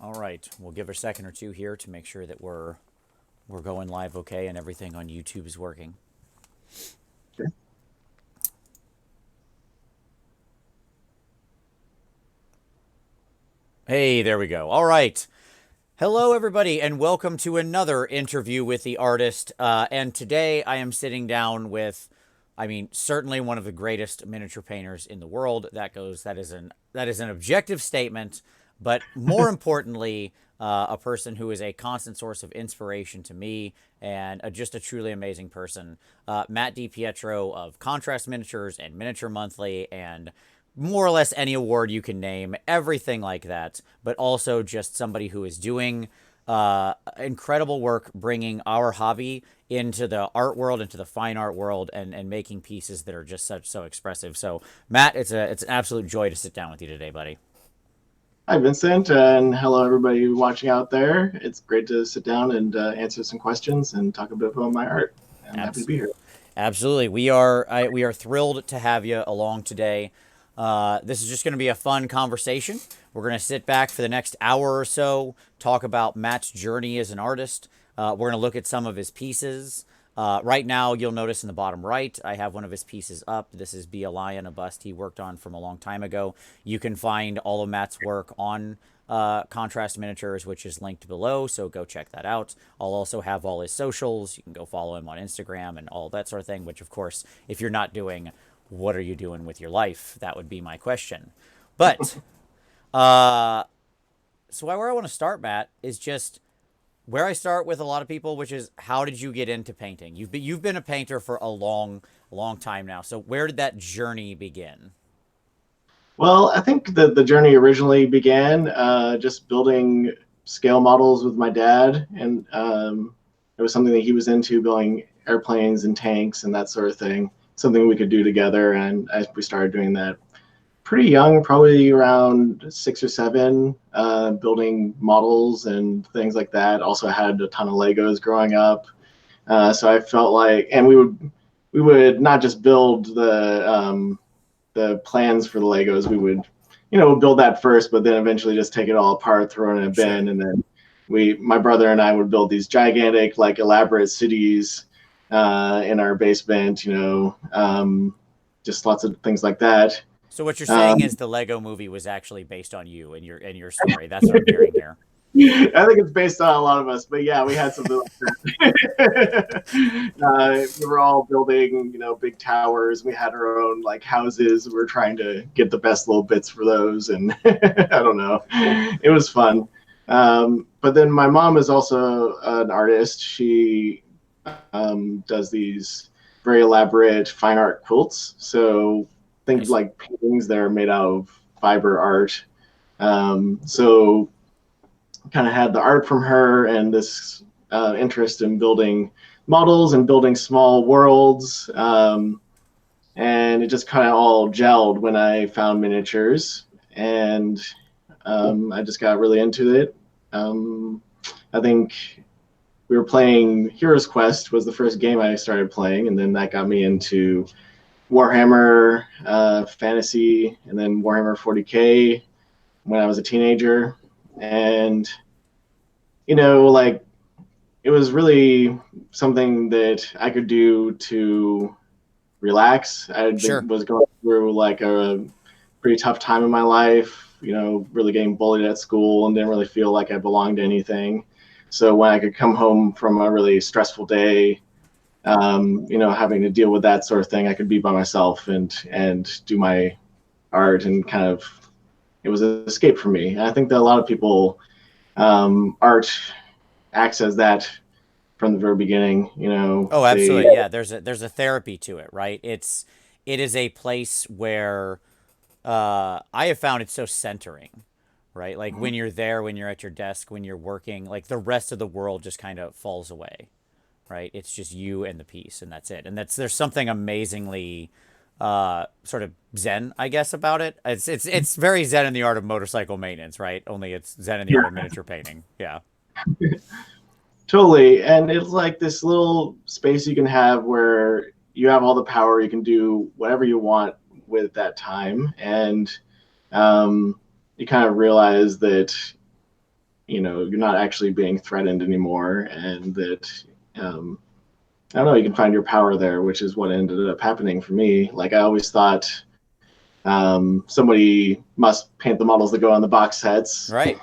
All right, we'll give a second or two here to make sure that we're going live okay and everything on YouTube is working. Okay. Hey, there we go. All right. Hello, everybody, and welcome to another interview with the artist. And today I am sitting down with, certainly one of the greatest miniature painters in the world. That is an objective statement, but more importantly, a person who is a constant source of inspiration to me and just a truly amazing person. Matt Dipietro of Contrast Miniatures and Miniature Monthly and more or less any award you can name, everything like that, but also just somebody who is doing incredible work bringing our hobby into the art world, into the fine art world, and making pieces that are just so expressive. So, Matt, it's an absolute joy to sit down with you today, buddy. Hi, Vincent, and hello, everybody watching out there. It's great to sit down and answer some questions and talk a bit about my art. I'm happy to Abs- be here. Absolutely, we are thrilled to have you along today. This is just going to be a fun conversation. We're going to sit back for the next hour or so, talk about Matt's journey as an artist. We're going to look at some of his pieces. Right now, you'll notice in the bottom right, I have one of his pieces up. This is Be a Lion, a bust he worked on from a long time ago. You can find all of Matt's work on Contrast Miniatures, which is linked below, so go check that out. I'll also have all his socials. You can go follow him on Instagram and all that sort of thing, which, of course, if you're not doing, what are you doing with your life? That would be my question. But, uh, so where I want to start, Matt, is just where I start with a lot of people, which is how did you get into painting? You've been a painter for a long time now. So where did that journey begin? Well, I think the journey originally began just building scale models with my dad, and it was something that he was into, building airplanes and tanks and that sort of thing. Something we could do together, and we started doing that pretty young, probably around 6 or 7, building models and things like that. Also had a ton of Legos growing up. So I felt like, and we would not just build the plans for the Legos. We would, build that first, but then eventually just take it all apart, throw it in a Sure. bin, and then my brother and I would build these gigantic, like elaborate cities in our basement. Just lots of things like that. So what you're saying Um, is the Lego movie was actually based on you and your story. That's what I'm hearing here. I think it's based on a lot of us, but yeah, we had something like that. We were all building, big towers. We had our own like houses. We were trying to get the best little bits for those, and I don't know, it was fun. But then my mom is also an artist. She does these very elaborate fine art quilts. So think Nice. like paintings that are made out of fiber art. So kind of had the art from her and this interest in building models and building small worlds. And it just kind of all gelled when I found miniatures. And I just got really into it. I think we were playing Heroes Quest was the first game I started playing, and then that got me into Warhammer Fantasy, and then Warhammer 40K when I was a teenager. And like it was really something that I could do to relax. Sure. Was going through like a pretty tough time in my life, really getting bullied at school and didn't really feel like I belonged to anything. So when I could come home from a really stressful day, having to deal with that sort of thing, I could be by myself and do my art and kind of it was an escape for me. And I think that a lot of people art acts as that from the very beginning. Oh, They absolutely. Yeah, there's a therapy to it, right? It is a place where I have found it so centering, right? Like when you're there, when you're at your desk, when you're working, like the rest of the world just kind of falls away, right? It's just you and the piece, and that's it. And there's something amazingly sort of zen, I guess, about it. It's very zen in the art of motorcycle maintenance, right? Only it's zen in the art of miniature painting. Yeah. totally, and it's like this little space you can have where you have all the power. You can do whatever you want with that time, and you kind of realize that you're not actually being threatened anymore, and that I don't know, you can find your power there, which is what ended up happening for me. Like I always thought somebody must paint the models that go on the box sets Right.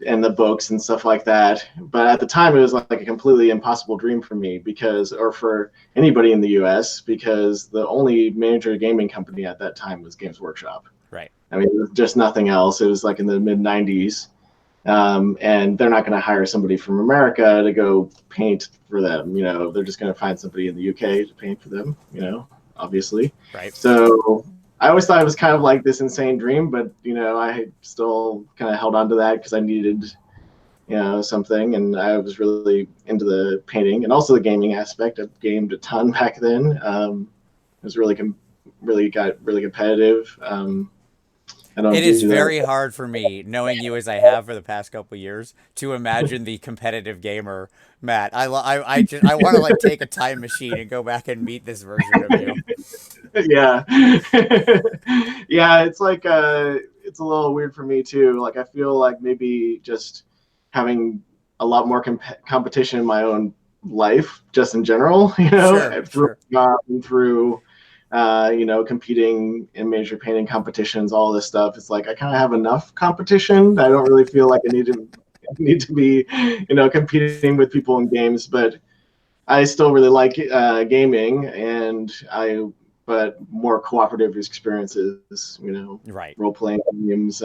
and the books and stuff like that. But at the time, it was like a completely impossible dream for me or for anybody in the U.S. because the only major gaming company at that time was Games Workshop. Right. I mean, just nothing else. It was like in the mid '90s, and they're not going to hire somebody from America to go paint for them. They're just going to find somebody in the UK to paint for them. Obviously. Right. So I always thought it was kind of like this insane dream, but I still kind of held on to that because I needed something, and I was really into the painting and also the gaming aspect. I gamed a ton back then. It was really got really competitive. I don't It is do very that. hard for me, knowing you as I have for the past couple years, to imagine the competitive gamer, Matt. I want to like take a time machine and go back and meet this version of you. Yeah. Yeah, it's like it's a little weird for me too. Like I feel like maybe just having a lot more competition in my own life just in general, Sure, through sure. job and through competing in major painting competitions, all this stuff. It's like I kind of have enough competition. I don't really feel like I need to be, competing with people in games, but I still really like gaming, but more cooperative experiences, Right. role playing games,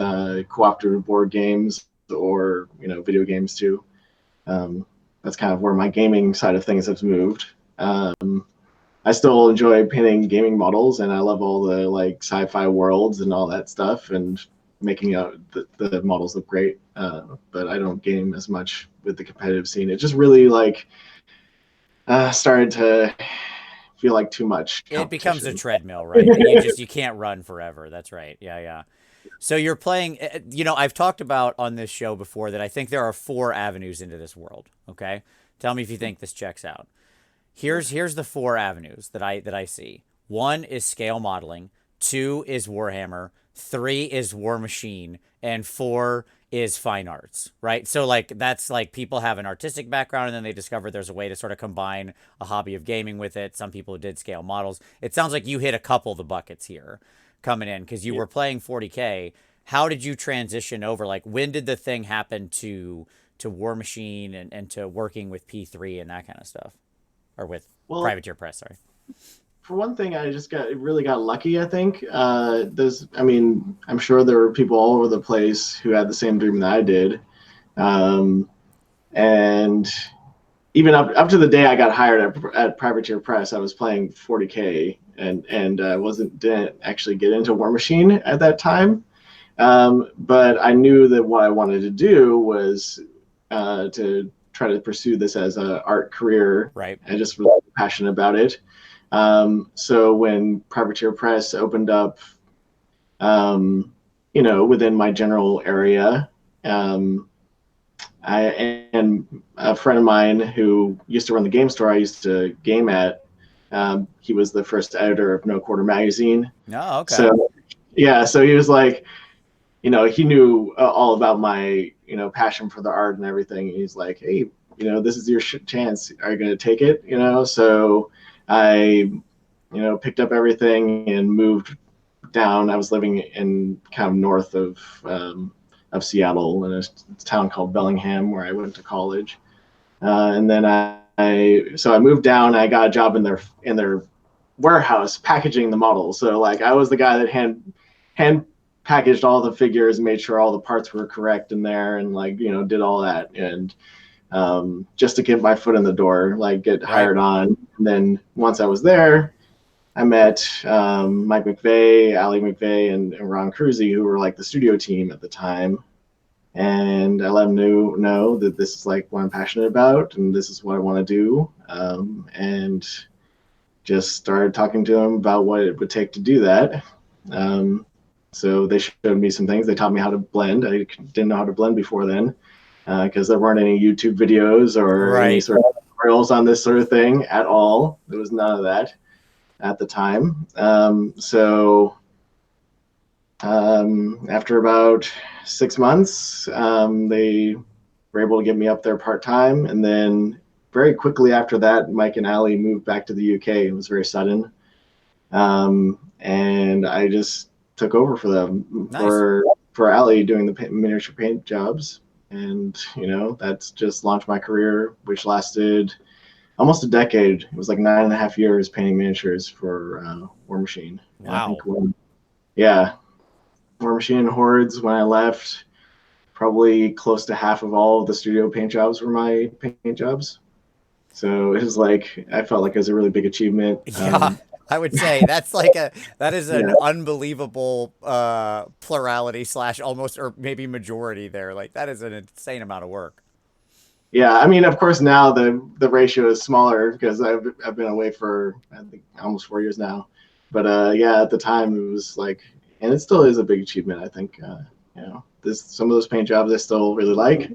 cooperative board games, or video games too. That's kind of where my gaming side of things has moved. I still enjoy painting gaming models, and I love all the like sci-fi worlds and all that stuff, and making the models look great. But I don't game as much with the competitive scene. It just really like started to feel like too much It becomes a competition. treadmill, right? That you can't run forever. That's right. Yeah, yeah. So you're playing, I've talked about on this show before that I think there are four avenues into this world, okay? Tell me if you think this checks out. Here's the four avenues that I see. One is scale modeling, two is Warhammer, three is War Machine, and four is fine arts, right? So like that's like people have an artistic background and then they discover there's a way to sort of combine a hobby of gaming with it. Some people did scale models. It sounds like you hit a couple of the buckets here coming in because you Yeah. were playing 40K. How did you transition over? Like when did the thing happen to War Machine and to working with P3 and that kind of stuff? Or with Well, Privateer Press, sorry. for one thing, I just really got lucky. I think I'm sure there were people all over the place who had the same dream that I did, um, and even up to the day I got hired at Privateer Press, I was playing 40K and didn't actually get into War Machine at that time. But I knew that what I wanted to do was to try to pursue this as an art career. Right. I just was passionate about it. So when Privateer Press opened up, within my general area, um, I and a friend of mine who used to run the game store I used to game at, he was the first editor of No Quarter magazine. No, okay. So yeah, so he was like, he knew all about my, passion for the art and everything. He's like, hey, this is your chance. Are you going to take it? So I, picked up everything and moved down. I was living in kind of north of Seattle in a town called Bellingham where I went to college. And then so I moved down. I got a job in their warehouse packaging the models. So like I was the guy that hand packaged all the figures and made sure all the parts were correct in there, and like did all that, and just to get my foot in the door, like get Right. hired on. And then once I was there, I met Mike McVeigh, Ali McVeigh, and Ron Cruzy, who were like the studio team at the time. And I let them know that this is like what I'm passionate about, and this is what I want to do. And just started talking to them about what it would take to do that. Um, so they showed me some things. They taught me how to blend. I didn't know how to blend before then because there weren't any YouTube videos or any Right. sort of tutorials on this sort of thing at all. There was none of that at the time. So after about 6 months, they were able to get me up there part-time. And then very quickly after that, Mike and Allie moved back to the UK. It was very sudden. And I just took over for them Nice. for Allie doing the miniature paint jobs. And, that's just launched my career, which lasted almost a decade. It was like 9.5 years painting miniatures for War Machine. And I think, Wow. yeah, War Machine and Hordes, when I left, probably close to half of all of the studio paint jobs were my paint jobs. So it was like, I felt like it was a really big achievement. Yeah, I would say that is an Yeah. unbelievable plurality slash almost or maybe majority there. Like that is an insane amount of work. Yeah, I mean, of course, now the ratio is smaller because I've been away for I think almost 4 years now. But yeah, at the time it was like, and it still is a big achievement. I think this some of those paint jobs I still really like.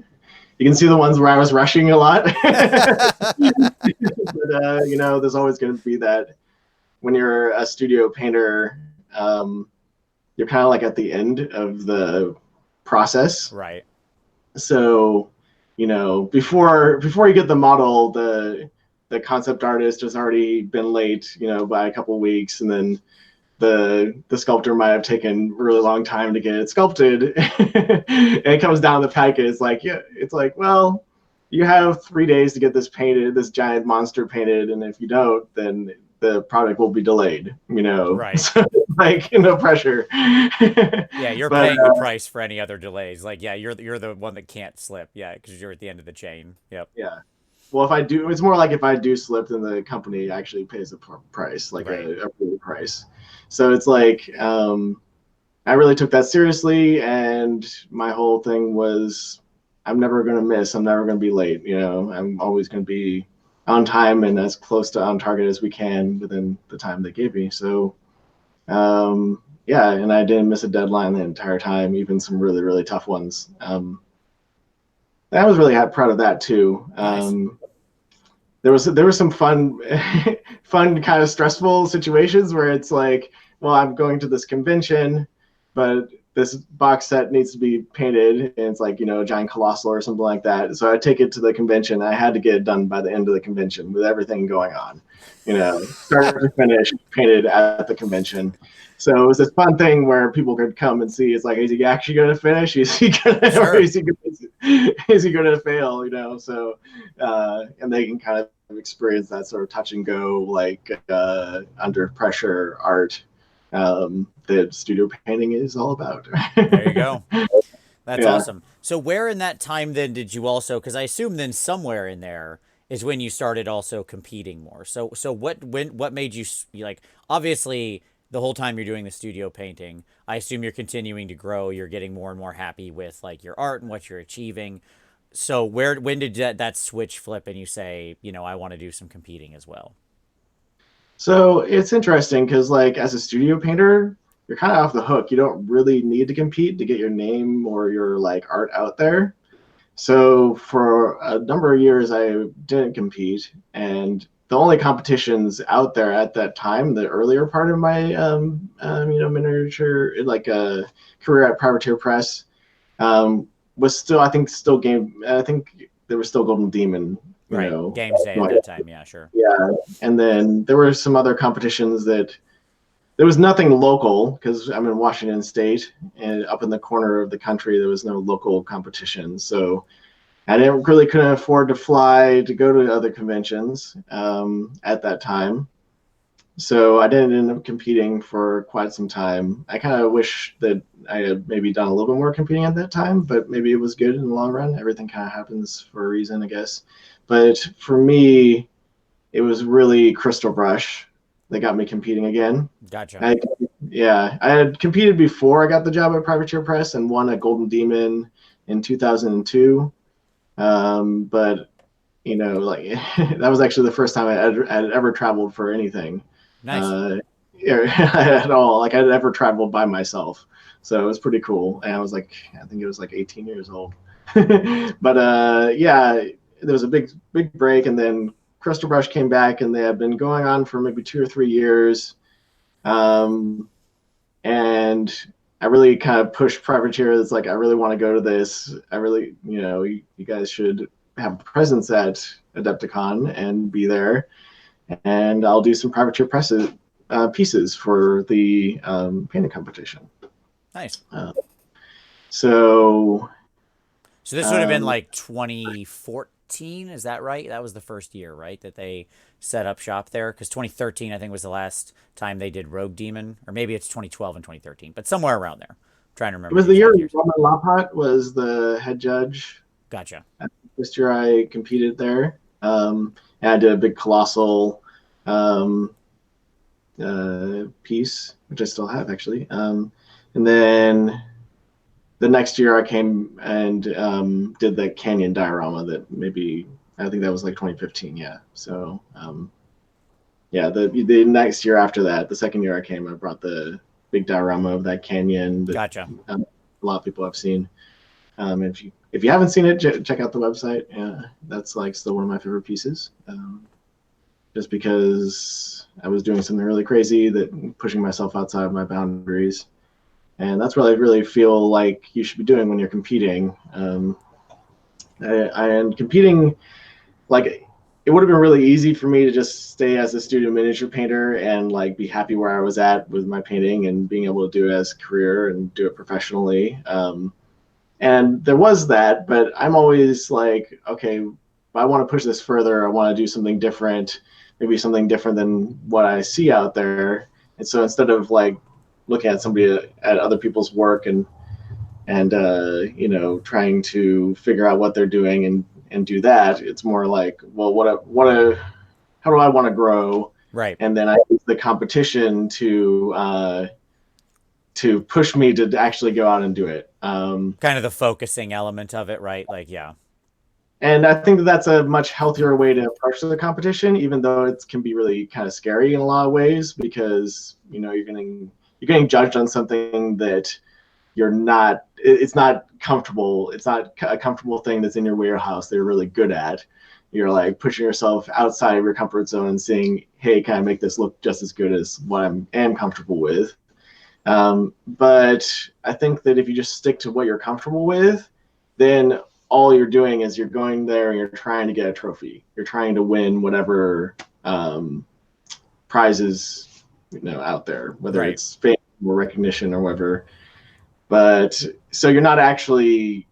You can see the ones where I was rushing a lot, but there's always going to be that when you're a studio painter, you're kind of like at the end of the process. Right. So, before you get the model, the concept artist has already been late, by a couple of weeks, and then the sculptor might have taken a really long time to get it sculpted. And it comes down to the packet. It's like, well, you have 3 days to get this painted, this giant monster painted, and if you don't, then the product will be delayed. Right. So, like, no pressure. Yeah, you're But paying the price for any other delays. Like, yeah, you're the one that can't slip. Yeah, because you're at the end of the chain. Yep. yeah. Well, if I do, it's more like if I do slip, then the company actually pays a price, like Right. a real price. So it's like, I really took that seriously, and my whole thing was, I'm never going to miss. I'm never going to be late. I'm always going to be on time and as close to on target as we can within the time they gave me. So, yeah, and I didn't miss a deadline the entire time, even some really, really tough ones. I was really proud of that too. Nice. There was some fun, fun kind of stressful situations where it's like, well, I'm going to this convention, but this box set needs to be painted, and it's like a giant colossal or something like that. So I take it to the convention. I had to get it done by the end of the convention with everything going on, start to finish, painted at the convention. So it was this fun thing where people could come and see. It's like, is he actually going to finish? Is he going to, or Sure. is he going to fail? So, and they can kind of experience that sort of touch and go, like under pressure art that studio painting is all about. There you go. That's Yeah. awesome. So where in that time then did you also, because I assume then somewhere in there is when you started also competing more. So what made you like, obviously the whole time you're doing the studio painting, I assume you're continuing to grow, you're getting more and more happy with like your art and what you're achieving. So when did that switch flip and you say, I want to do some competing as well? So it's interesting because, like, as a studio painter, you're kind of off the hook. You don't really need to compete to get your name or your like art out there. So for a number of years, I didn't compete, and the only competitions out there at that time, the earlier part of my miniature like career at Privateer Press, was still, I think, still game. I think there was still Golden Demon. Right. Games day at that time. Yeah, sure. Yeah, and then there were some other competitions that there was nothing local because I'm in Washington State, and up in the corner of the country there was no local competition. So I couldn't afford to fly to go to other conventions at that time. So I didn't end up competing for quite some time. I kind of wish that I had maybe done a little bit more competing at that time, but maybe it was good in the long run. Everything kind of happens for a reason, I guess. But for me, it was really Crystal Brush that got me competing again. Gotcha. I, yeah, I had competed before I got the job at Privateer Press and won a Golden Demon in 2002. But like that was actually the first time I'd ever traveled for anything Nice. at all. Like I'd ever traveled by myself, so it was pretty cool. And I think it was like 18 years old. But yeah, there was a big break, and then Crystal Brush came back, and they had been going on for maybe 2 or 3 years. And I really kind of pushed privateer. It's like, I really want to go to this. I really, you guys should have a presence at Adepticon and be there. And I'll do some privateer presses, pieces for the painting competition. Nice. Uh, so, So this would have been um, like 2014, is that right? That was the first year, right, that they set up shop there? Because 2013, I think, was the last time they did Rogue Demon, or maybe it's 2012 and 2013, but somewhere around there. I'm trying to it remember was the the year exact years. Roman Lapat was the head judge. Gotcha. First year I competed there. And I did a big colossal um, piece, which I still have actually. And then the next year I came and did the canyon diorama that maybe I think that was like 2015. Yeah. So yeah, the next year after that, the second year I came, I brought the big diorama of that canyon that Gotcha. a lot of people have seen. If you haven't seen it, check out the website. Yeah, that's like still one of my favorite pieces. Just because I was doing something really crazy, that pushing myself outside my boundaries, and that's what I really feel like you should be doing when you're competing. And competing, like, it would have been really easy for me to just stay as a studio miniature painter and like be happy where I was at with my painting and being able to do it as a career and do it professionally. And there was that, but I'm always like, okay, I want to push this further. I want to do something different, maybe something different than what I see out there. And so instead of like looking at somebody at other people's work and trying to figure out what they're doing and do that, it's more like, well, how do I want to grow? Right. And then I use the competition to push me to actually go out and do it. Kind of the focusing element of it, right? Like, yeah. And I think that that's a much healthier way to approach the competition, even though it can be really kind of scary in a lot of ways because you're getting judged on something that you're not. It's not comfortable. It's not a comfortable thing that's in your warehouse that you're really good at. You're like pushing yourself outside of your comfort zone and saying, "Hey, can I make this look just as good as what am comfortable with?" But I think that if you just stick to what you're comfortable with, then all you're doing is you're going there and you're trying to get a trophy. You're trying to win whatever prizes out there, whether Right. it's fame or recognition or whatever. But so you're not actually,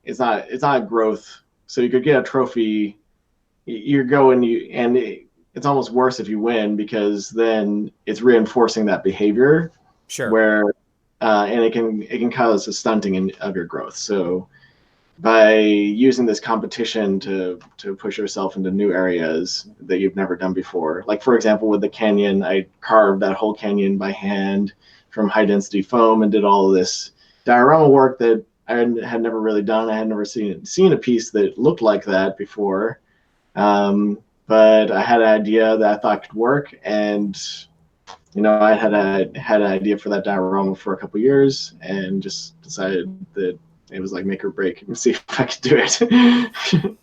it's not growth. So you could get a trophy. You're going it's almost worse if you win because then it's reinforcing that behavior Sure. where and it can cause a stunting of your growth. So by using this competition to push yourself into new areas that you've never done before, like for example with the canyon, I carved that whole canyon by hand from high density foam and did all of this diorama work that I had never really done. I had never seen a piece that looked like that before. But I had an idea that I thought could work, and I had an idea for that diorama for a couple of years, and just decided that it was like make or break and see if I could do it.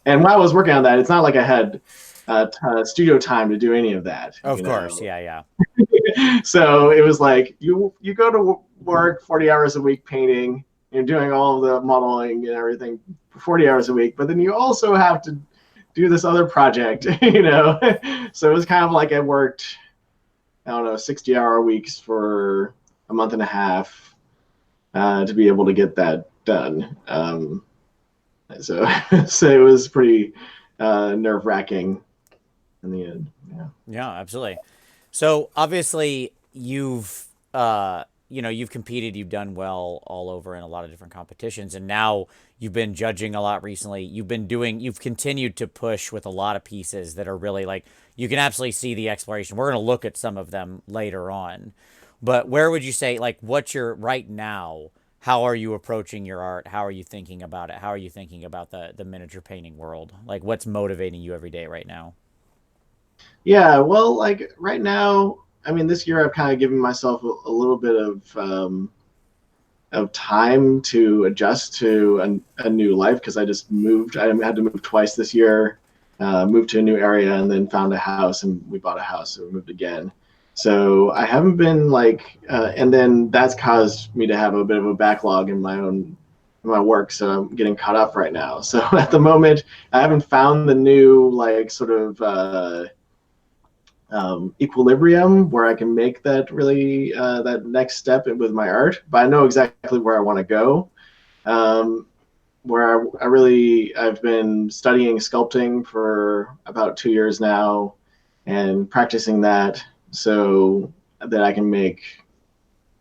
And while I was working on that, it's not like I had studio time to do any of that. Of course. Yeah. Yeah. So it was like you go to work 40 hours a week painting. You're doing all of the modeling and everything for 40 hours a week, but then you also have to do this other project. So it was kind of like I worked, I don't know, 60-hour weeks for a month and a half to be able to get that done. So so it was pretty nerve wracking in the end. Yeah. Yeah, absolutely. So obviously you've competed, you've done well all over in a lot of different competitions, and now you've been judging a lot recently. You've continued to push with a lot of pieces that are really like you can absolutely see the exploration. We're going to look at some of them later on. But where would you say like what's your right now? How are you approaching your art? How are you thinking about it? How are you thinking about the miniature painting world? Like what's motivating you every day right now? Yeah, well, like right now, I mean, this year I've kind of given myself a little bit of time to adjust to a new life because I just moved. I had to move twice this year, moved to a new area, and then found a house, and we bought a house, so we moved again. So I haven't been like, and then that's caused me to have a bit of a backlog in my work. So I'm getting caught up right now. So at the moment, I haven't found the new like sort of equilibrium where I can make that really that next step with my art. But I know exactly where I want to go. Um, where I've been studying sculpting for about 2 years now and practicing that so that I can make,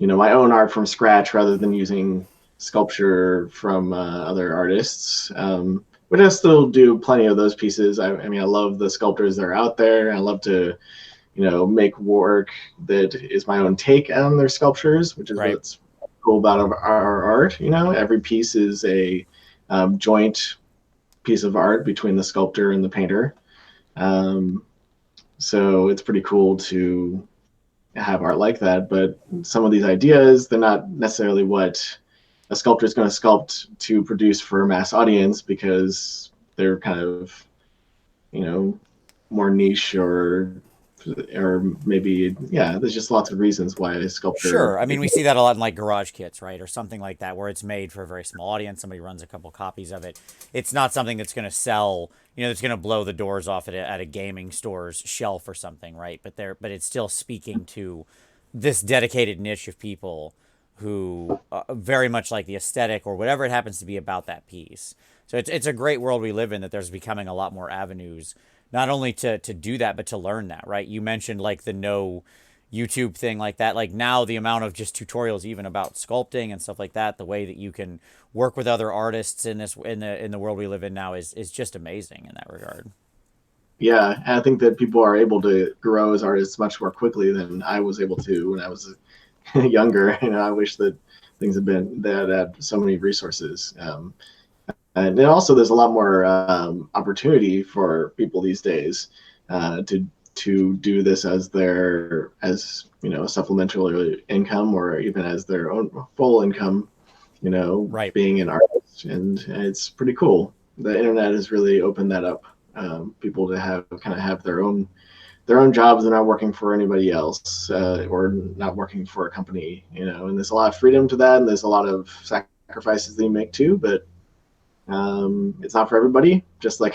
my own art from scratch rather than using sculpture from other artists. But I still do plenty of those pieces. I mean, I love the sculptors that are out there. I love to, make work that is my own take on their sculptures, which is Right. what's cool about our art. Every piece is a joint piece of art between the sculptor and the painter. Um, so it's pretty cool to have art like that. But some of these ideas, they're not necessarily what a sculptor is going to sculpt to produce for a mass audience because they're kind of, you know, more niche or maybe there's just lots of reasons why a sculptor Sure. I is. mean, we see that a lot in like garage kits, right? Or something like that, where it's made for a very small audience. Somebody runs a couple copies of it. It's not something that's going to sell, that's going to blow the doors off at a gaming store's shelf or something, right? But it's still speaking to this dedicated niche of people who very much like the aesthetic or whatever it happens to be about that piece. So it's a great world we live in that there's becoming a lot more avenues, not only to do that, but to learn that, right? You mentioned like the no YouTube thing like that. Like now the amount of just tutorials even about sculpting and stuff like that, the way that you can work with other artists in this in the world we live in now is just amazing in that regard. Yeah, and I think that people are able to grow as artists much more quickly than I was able to when I was younger. I wish that things had been that had so many resources. And then also, there's a lot more opportunity for people these days to do this as a supplemental income or even as their own full income. Right. Being an artist, and it's pretty cool. The internet has really opened that up. People to have their own jobs. They're not working for anybody else or not working for a company. And there's a lot of freedom to that, and there's a lot of sacrifices that you make too. But it's not for everybody. Just like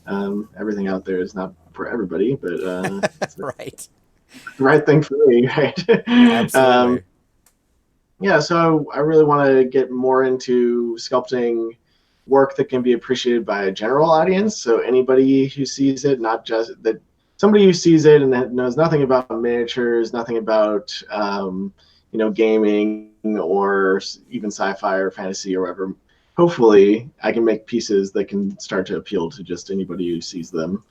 everything out there is not for everybody, but it's the Right. right thing for me, right? Absolutely. Yeah, so I really want to get more into sculpting work that can be appreciated by a general audience. So anybody who sees it, not just that somebody who sees it and that knows nothing about miniatures, nothing about gaming or even sci-fi or fantasy or whatever. Hopefully, I can make pieces that can start to appeal to just anybody who sees them.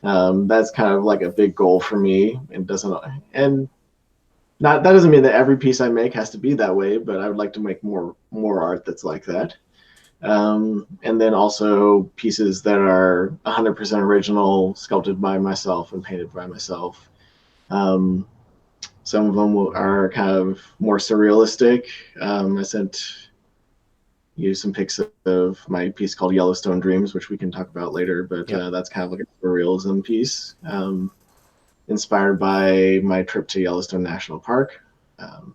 That's kind of like a big goal for me, and doesn't and not that doesn't mean that every piece I make has to be that way, but I would like to make more art that's like that. And then also pieces that are 100% original, sculpted by myself and painted by myself. Um, some of them are kind of more surrealistic. I sent you some pics of my piece called Yellowstone Dreams, which we can talk about later, but Yep. that's kind of like a surrealism piece. Inspired by my trip to Yellowstone National Park.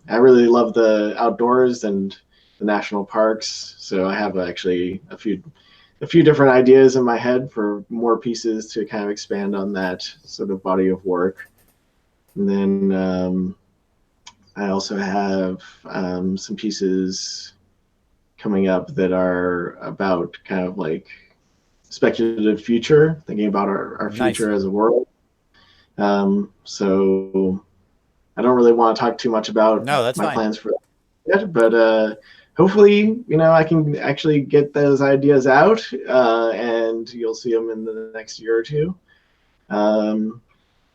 I really love the outdoors and the national parks, so I have actually a few different ideas in my head for more pieces to kind of expand on that sort of body of work. And then I also have some pieces coming up that are about kind of like speculative future, thinking about our Nice. future as a world. So I don't really want to talk too much about No, that's my fine. plans for that, but hopefully, I can actually get those ideas out, and you'll see them in the next year or two. Um,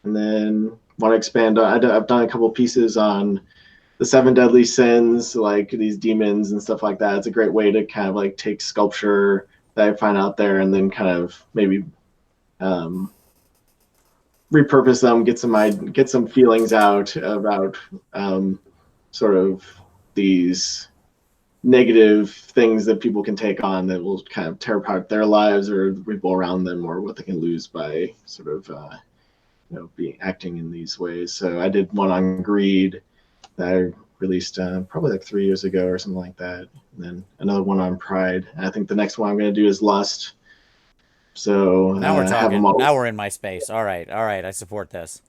and then want to expand on. I've done a couple pieces on the seven deadly sins, like these demons and stuff like that. It's a great way to kind of like take sculpture that I find out there, and then kind of maybe um, repurpose them, get some feelings out about sort of these negative things that people can take on that will kind of tear apart their lives or people around them, or what they can lose by sort of be acting in these ways. So I did one on greed that I released probably like 3 years ago or something like that. And then another one on pride. And I think the next one I'm going to do is lust. So Now we're have a talking. model. Now we're in my space. All right. All right. I support this.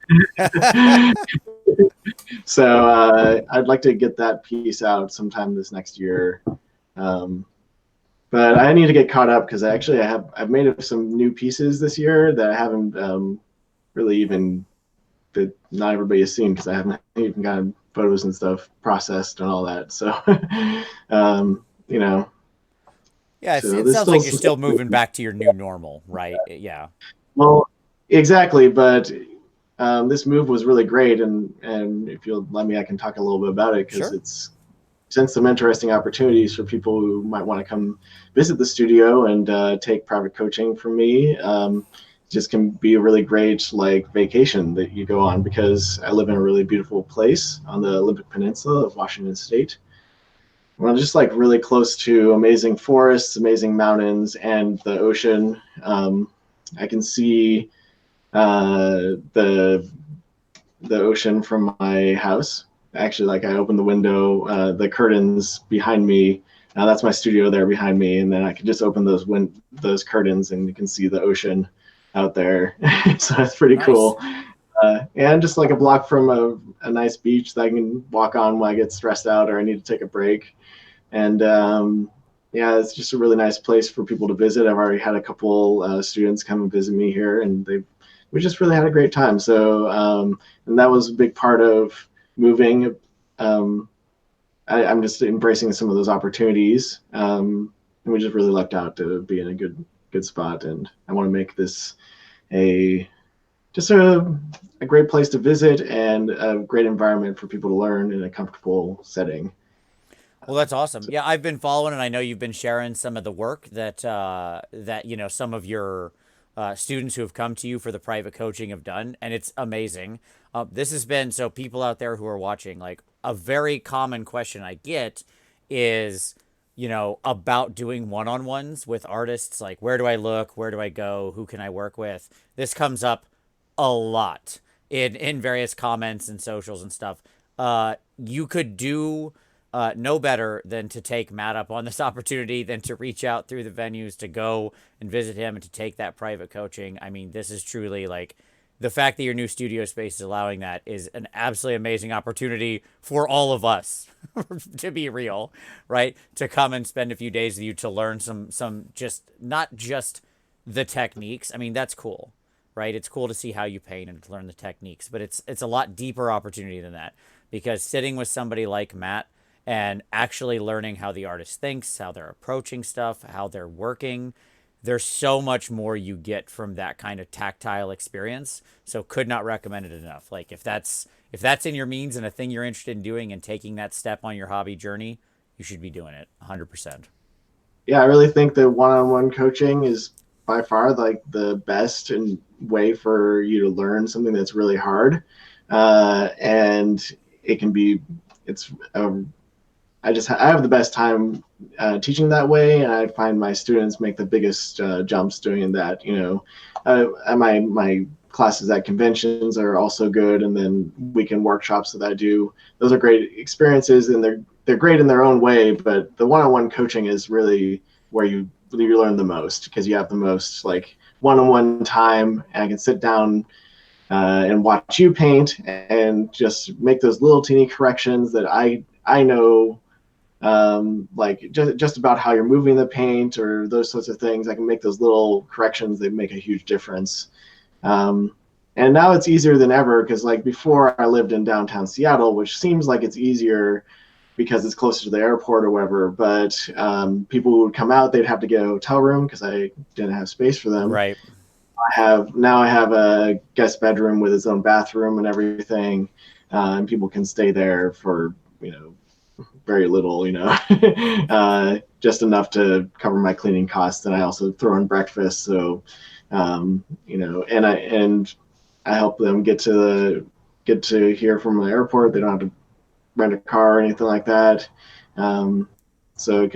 So I'd like to get that piece out sometime this next year. Um, but I need to get caught up because I've made some new pieces this year that I haven't really even that not everybody has seen because I haven't even gotten photos and stuff processed and all that. So you know, Yeah, so it there's sounds still like you're some still stuff. moving back to your new normal, right? Yeah. Well, exactly, but this move was really great, and if you'll let me, I can talk a little bit about it because Sure. it's sent some interesting opportunities for people who might want to come visit the studio and take private coaching from me. Just can be a really great like vacation that you go on because I live in a really beautiful place on the Olympic Peninsula of Washington State. We're just like really close to amazing forests, amazing mountains, and the ocean. I can see the ocean from my house. Actually, like I open the window, the curtains behind me. That's my studio there behind me, and then I can just open those curtains, and you can see the ocean out there. So that's pretty Nice. cool. And just like a block from a nice beach that I can walk on when I get stressed out or I need to take a break. And yeah, it's just a really nice place for people to visit. I've already had a couple students come and visit me here, and we just really had a great time. So, and that was a big part of moving. Um, I'm just embracing some of those opportunities, and we just really lucked out to be in a good spot. And I want to make this a just a great place to visit and a great environment for people to learn in a comfortable setting. Well, that's awesome. So, Yeah, I've been following, and I know you've been sharing some of the work that some of your students who have come to you for the private coaching have done, and it's amazing. This has been so people out there who are watching, like a very common question I get is, about doing one-on-ones with artists. Like, where do I look? Where do I go? Who can I work with? This comes up a lot in various comments and socials and stuff. You could do no better than to take Matt up on this opportunity, than to reach out through the venues, to go and visit him and to take that private coaching. I mean, this is truly like the fact that your new studio space is allowing that is an absolutely amazing opportunity for all of us to be real, right? To come and spend a few days with you to learn some just not just the techniques. I mean, that's cool, right? It's cool to see how you paint and to learn the techniques, but it's a lot deeper opportunity than that because sitting with somebody like Matt and actually learning how the artist thinks, how they're approaching stuff, how they're working. There's so much more you get from that kind of tactile experience. So could not recommend it enough. Like if that's in your means and a thing you're interested in doing and taking that step on your hobby journey, you should be doing it 100%. yeah, I really think that one-on-one coaching is by far like the best and way for you to learn something that's really hard, and it can be it's I have the best time teaching that way, and I find my students make the biggest jumps doing that. My classes at conventions are also good, and then weekend workshops that I do. Those are great experiences, and they're great in their own way. But the one-on-one coaching is really where you learn the most because you have the most like one-on-one time, and I can sit down and watch you paint and just make those little teeny corrections that I know like just about how you're moving the paint or those sorts of things. I can make those little corrections that make a huge difference. Um, and now it's easier than ever because like before I lived in downtown Seattle, which seems like it's easier because it's closer to the airport or whatever. But people would come out, they'd have to get a hotel room because I didn't have space for them. Right. I have a guest bedroom with its own bathroom and everything, and people can stay there for very little, just enough to cover my cleaning costs. And I also throw in breakfast. So, and I help them get to here from the airport. They don't have to rent a car or anything like that. Um, so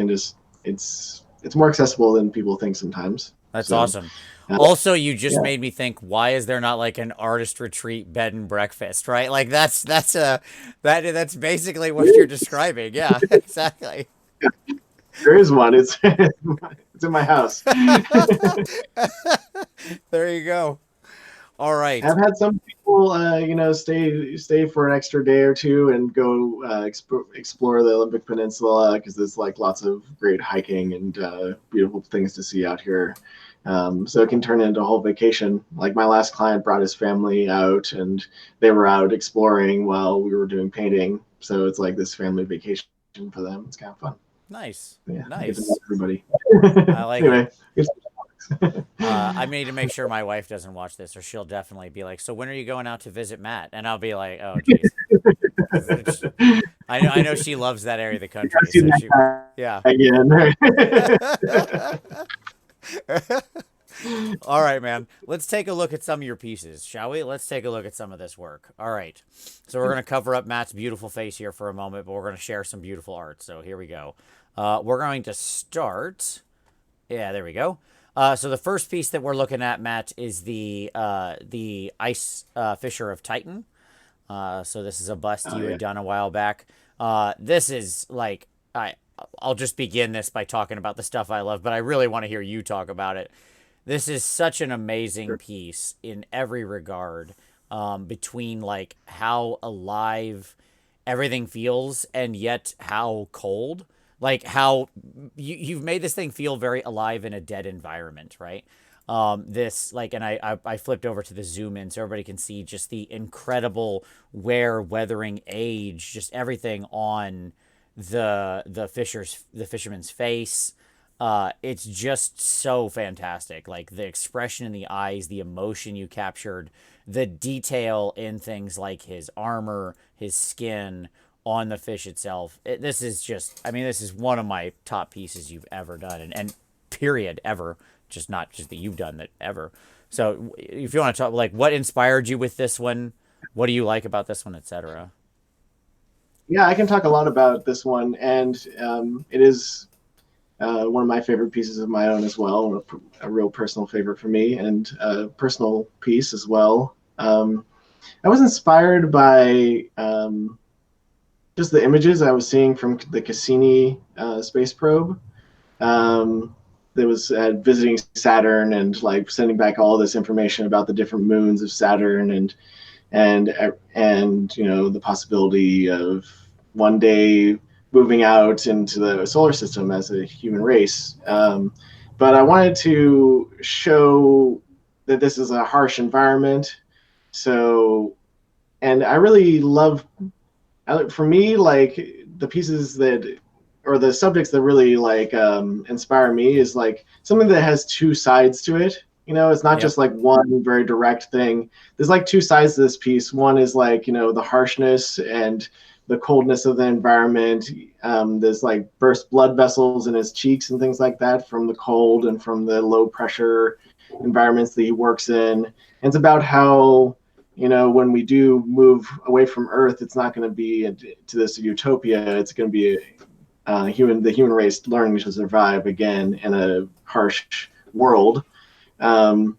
it's more accessible than people think sometimes. That's So awesome. uh, Also, you just yeah, made me think, why is there not like an artist retreat bed and breakfast, right? Like that's basically what you're describing. Yeah, exactly. there is one. It's it's in my house. There you go. All right. I've had some people, stay for an extra day or two and go explore the Olympic Peninsula because there's like lots of great hiking and beautiful things to see out here. So it can turn into a whole vacation. Like my last client brought his family out, and they were out exploring while we were doing painting. So it's like this family vacation for them. It's kind of fun. Nice. Yeah, I get to know Nice. everybody. I like it. Anyway, it's I need to make sure my wife doesn't watch this, or she'll definitely be like, "So when are you going out to visit Matt?" And I'll be like, "Oh, geez." I know she loves that area of the gotta country, see so she, that yeah. guy again. All right, man. Let's take a look at some of your pieces, shall we? Let's take a look at some of this work. All right. So we're going to cover up Matt's beautiful face here for a moment, but we're going to share some beautiful art. So here we go. We're going to start. Yeah, there we go. So the first piece that we're looking at, Matt, is the ice fisher of Titan. So this is a bust Oh you had yeah. done a while back. This is like I'll just begin this by talking about the stuff I love, but I really want to hear you talk about it. This is such an amazing Sure. piece in every regard, between like how alive everything feels and yet how cold. Like how you've made this thing feel very alive in a dead environment, right? This like, and I flipped over to the zoom in so everybody can see just the incredible wear, weathering, age, just everything on the fisherman's face. It's just so fantastic. Like the expression in the eyes, the emotion you captured, the detail in things like his armor, his skin on the fish itself. This is just, I mean, this is one of my top pieces you've ever done, and period ever. Just not just that you've done that ever. So if you want to talk, like, what inspired you with this one? What do you like about this one, etc.? Yeah, I can talk a lot about this one, and it is one of my favorite pieces of my own as well, a real personal favorite for me, and a personal piece as well. I was inspired by just the images I was seeing from the Cassini space probe. That was visiting Saturn and like sending back all this information about the different moons of Saturn and the possibility of one day moving out into the solar system as a human race. But I wanted to show that this is a harsh environment. So, and I really love, for me, like the pieces that, or the subjects that really like inspire me is like something that has two sides to it. It's not Yep. just like one very direct thing. There's like two sides to this piece. One is like the harshness and the coldness of the environment. There's like burst blood vessels in his cheeks and things like that from the cold and from the low pressure environments that he works in. And it's about how when we do move away from Earth, it's not going to be to this utopia. It's going to be the human race learning to survive again in a harsh world. Um,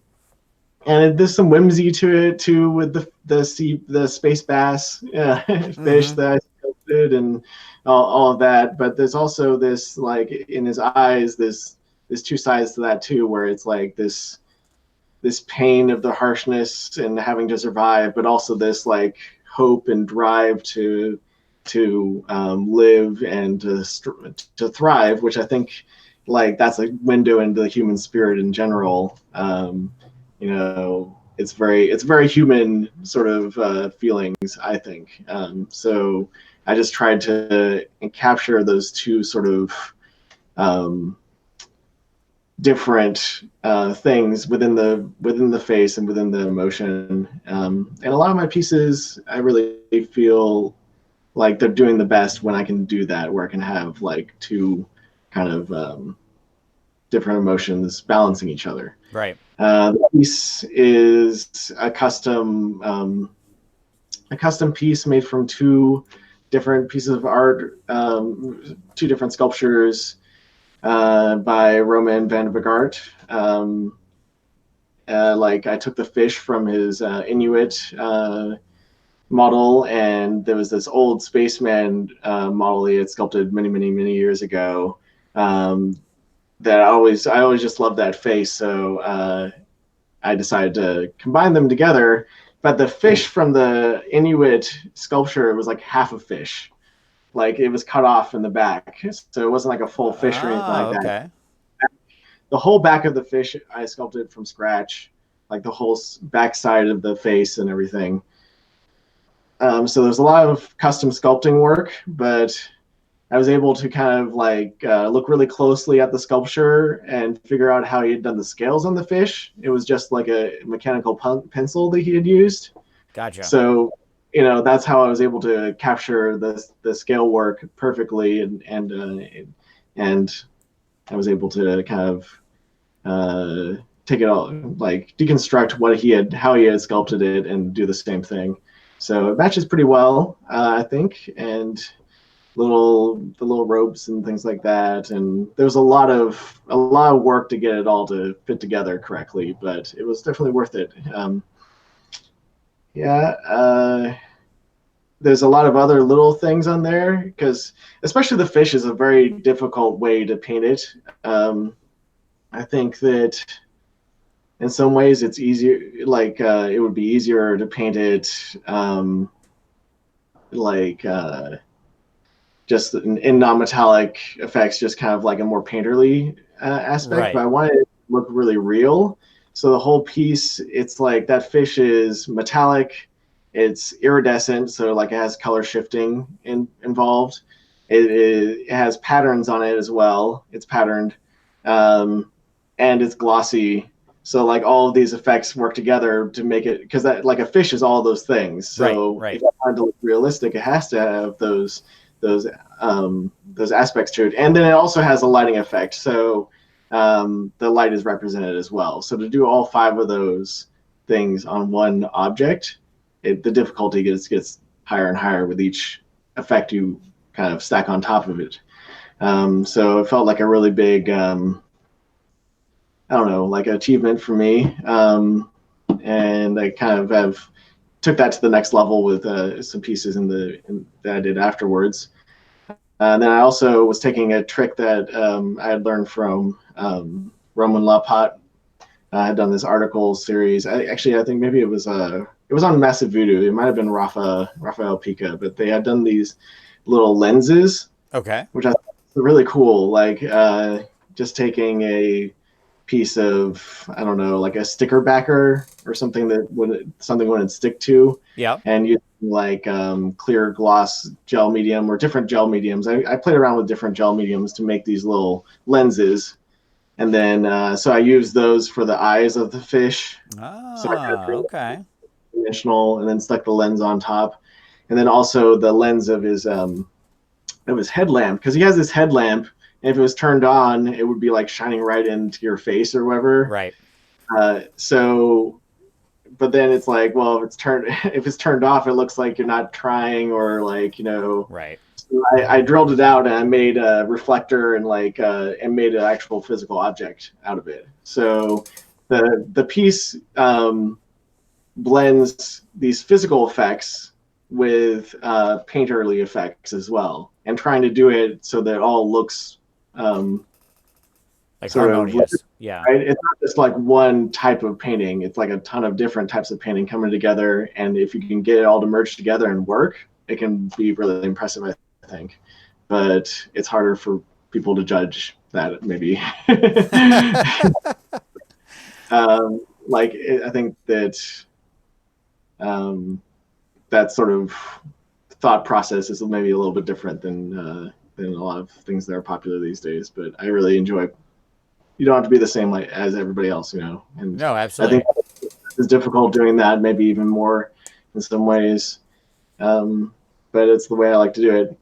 and there's some whimsy to it too, with the space bass fish Mm-hmm. that I sculpted and all of that. But there's also this like in his eyes, there's two sides to that too, where it's like this pain of the harshness and having to survive, but also this like hope and drive to live and to thrive, which I think like that's a window into the human spirit in general. It's very human sort of feelings, I think. So I just tried to capture those two sort of um, different things within the face and within the emotion. And a lot of my pieces, I really feel like they're doing the best when I can do that, where I can have like two kind of different emotions balancing each other. Right. The piece is a custom piece made from two different pieces of art, two different sculptures by Roman van Begart. Like I took the fish from his Inuit model, and there was this old spaceman model he had sculpted many years ago. Um, that I always just loved that face, so I decided to combine them together. But the fish from the Inuit sculpture was like half a fish, like it was cut off in the back, so it wasn't like a full fish or anything like Oh, that. okay. The whole back of the fish I sculpted from scratch, like the whole back side of the face and everything. So there's a lot of custom sculpting work, but I was able to kind of like look really closely at the sculpture and figure out how he had done the scales on the fish. It was just like a mechanical pencil that he had used. Gotcha. So, you know, that's how I was able to capture the scale work perfectly, and I was able to kind of take it all, like deconstruct how he had sculpted it and do the same thing. So it matches pretty well, I think, and the little ropes and things like that. And there was a lot of work to get it all to fit together correctly, but it was definitely worth it. Yeah, there's a lot of other little things on there because especially the fish is a very difficult way to paint it. Um, I think that in some ways it's easier, like it would be easier to paint it like just in non-metallic effects, just kind of like a more painterly aspect, but Right. I wanted it to look really real. So the whole piece, it's like that fish is metallic, it's iridescent, so like it has color shifting involved. It has patterns on it as well. It's patterned, and it's glossy. So like all of these effects work together to make it, because that like a fish is all those things. Right. So if Right. I wanted to look realistic, it has to have those those aspects to it, and then it also has a lighting effect. So the light is represented as well. So to do all five of those things on one object, the difficulty gets higher and higher with each effect you kind of stack on top of it. So it felt like a really big, I don't know, like achievement for me. And I kind of have took that to the next level with some pieces that I did afterwards. And then I also was taking a trick that I had learned from Roman Lapat. I had done this article series. I think maybe it was on Massive Voodoo. It might have been Rafael Pica, but they had done these little lenses, Okay. which I thought was really cool. Like just taking a piece of, I don't know, like a sticker backer or something something wouldn't stick to, Yep. and using like clear gloss gel medium or different gel mediums. I played around with different gel mediums to make these little lenses, and then so I used those for the eyes of the fish. So I kind of Ah, okay. dimensional, and then stuck the lens on top, and then also the lens of his headlamp, because he has this headlamp, and if it was turned on, it would be like shining right into your face or whatever. Right. So, but then it's like, well, if it's turned off, it looks like you're not trying, or like, you know. Right. So I drilled it out, and I made a reflector, and like and made an actual physical object out of it. So the piece blends these physical effects with painterly effects as well, and trying to do it so that it all looks Like sort of harmonious. Yeah. right. It's not just like one type of painting. It's like a ton of different types of painting coming together, and if you can get it all to merge together and work, it can be really impressive, I think. But it's harder for people to judge that, maybe. I think that um, that sort of thought process is maybe a little bit different than a lot of things that are popular these days. But I really enjoy. You don't have to be the same like as everybody else, you know. And No, I think absolutely. it's difficult doing that, maybe even more in some ways. But it's the way I like to do it.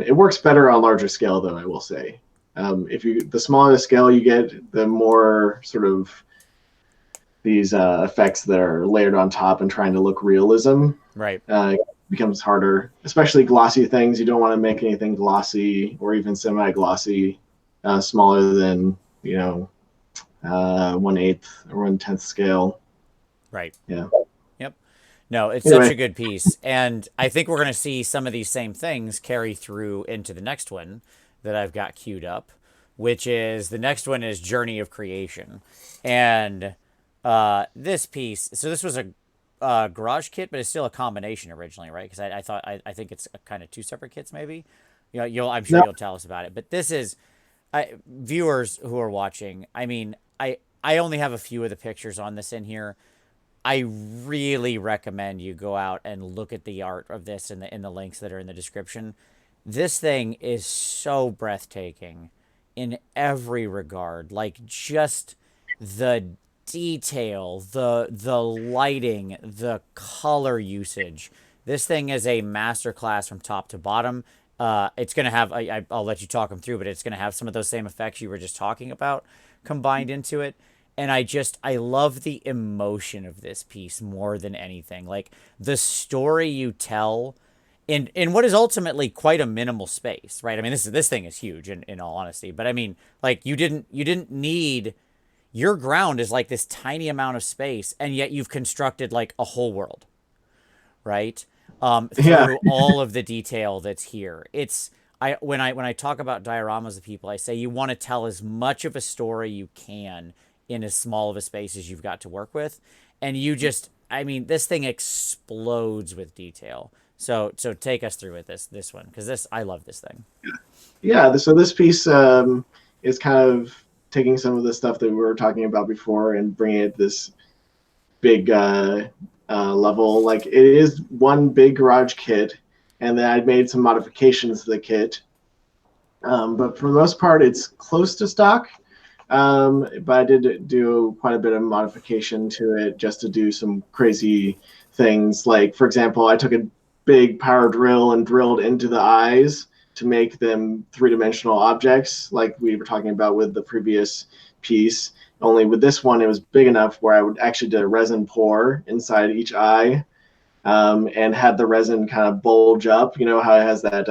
It works better on larger scale, though, I will say. The smaller the scale you get, the more sort of these effects that are layered on top and trying to look realism Right. becomes harder, especially glossy things. You don't want to make anything glossy or even semi-glossy smaller than 1/8 or 1/10 scale. Right. Yeah. Yep. No, it's such Anyway, a good piece. And I think we're going to see some of these same things carry through into the next one that I've got queued up, which is the next one is Journey of Creation. And this piece, so this was a garage kit, but it's still a combination originally, right? Because I think it's kind of two separate kits, maybe. I'm sure no, you'll tell us about it. But this is, viewers who are watching, I mean, I only have a few of the pictures on this in here. I really recommend you go out and look at the art of this in the links that are in the description. This thing is so breathtaking in every regard. Like just the detail, the lighting, the color usage. This thing is a masterclass from top to bottom. It's gonna have I'll let you talk them through, but it's gonna have some of those same effects you were just talking about combined into it. And I love the emotion of this piece more than anything. Like the story you tell in what is ultimately quite a minimal space, right? I mean, this thing is huge in all honesty, but I mean, like you didn't need your ground is like this tiny amount of space, and yet you've constructed like a whole world, right? yeah, Through all of the detail that's here. It's when I talk about dioramas of people, I say you want to tell as much of a story you can in as small of a space as you've got to work with, and you just, I mean, this thing explodes with detail. So take us through with this one, because this I love this thing. yeah. So this piece is kind of taking some of the stuff that we were talking about before and bringing it this big level. Like it is one big garage kit, and then I'd made some modifications to the kit. But for the most part, it's close to stock. But I did do quite a bit of modification to it just to do some crazy things. Like, for example, I took a big power drill and drilled into the eyes to make them three-dimensional objects, like we were talking about with the previous piece. Only with this one, it was big enough where I would actually do a resin pour inside each eye, and had the resin kind of bulge up. You know how it has that,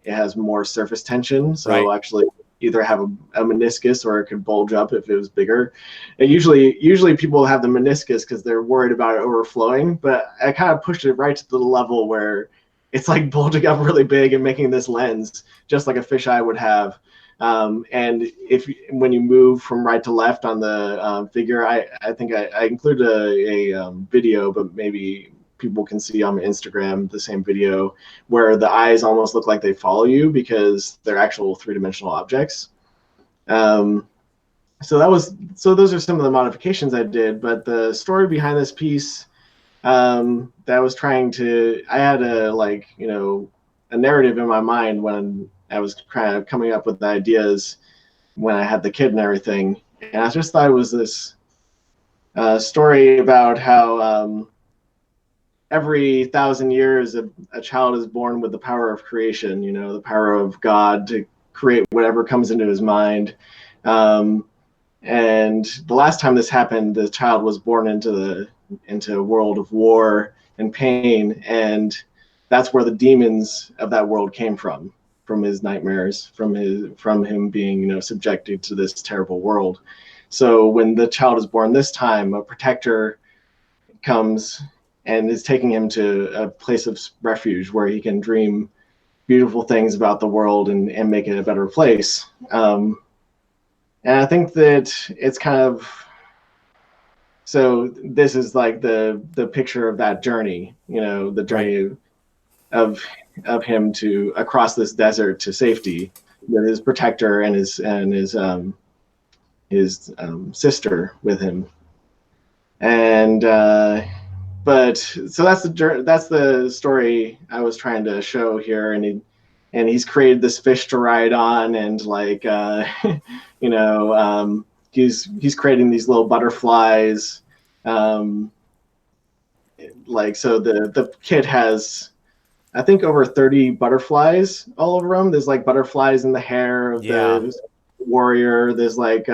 it has more surface tension. So Right. actually either have a meniscus or it could bulge up if it was bigger. And usually people have the meniscus because they're worried about it overflowing, but I kind of pushed it right to the level where it's like bulging up really big and making this lens just like a fisheye would have. And if when you move from right to left on the figure, I think I included a video, but maybe people can see on Instagram the same video where the eyes almost look like they follow you because they're actual three-dimensional objects. Um, so those are some of the modifications I did, but the story behind this piece, that I was trying to, I had a narrative in my mind when I was kind of coming up with the ideas when I had the kid and everything, and I just thought it was this story about how every 1,000 years a child is born with the power of creation, the power of God to create whatever comes into his mind. Um, and the last time this happened, the child was born into a world of war and pain, and that's where the demons of that world came from his nightmares, from him being subjected to this terrible world. So when the child is born this time, a protector comes and is taking him to a place of refuge where he can dream beautiful things about the world and make it a better place. And I think that it's kind of, so this is like the picture of that journey, the Right. journey of him to across this desert to safety with his protector and his sister with him. And but so that's the story I was trying to show here, and he's created this fish to ride on, and like you know he's creating these little butterflies, um, like so the kid has I think over 30 butterflies all over him. There's like butterflies in the hair of Yeah. the warrior. There's like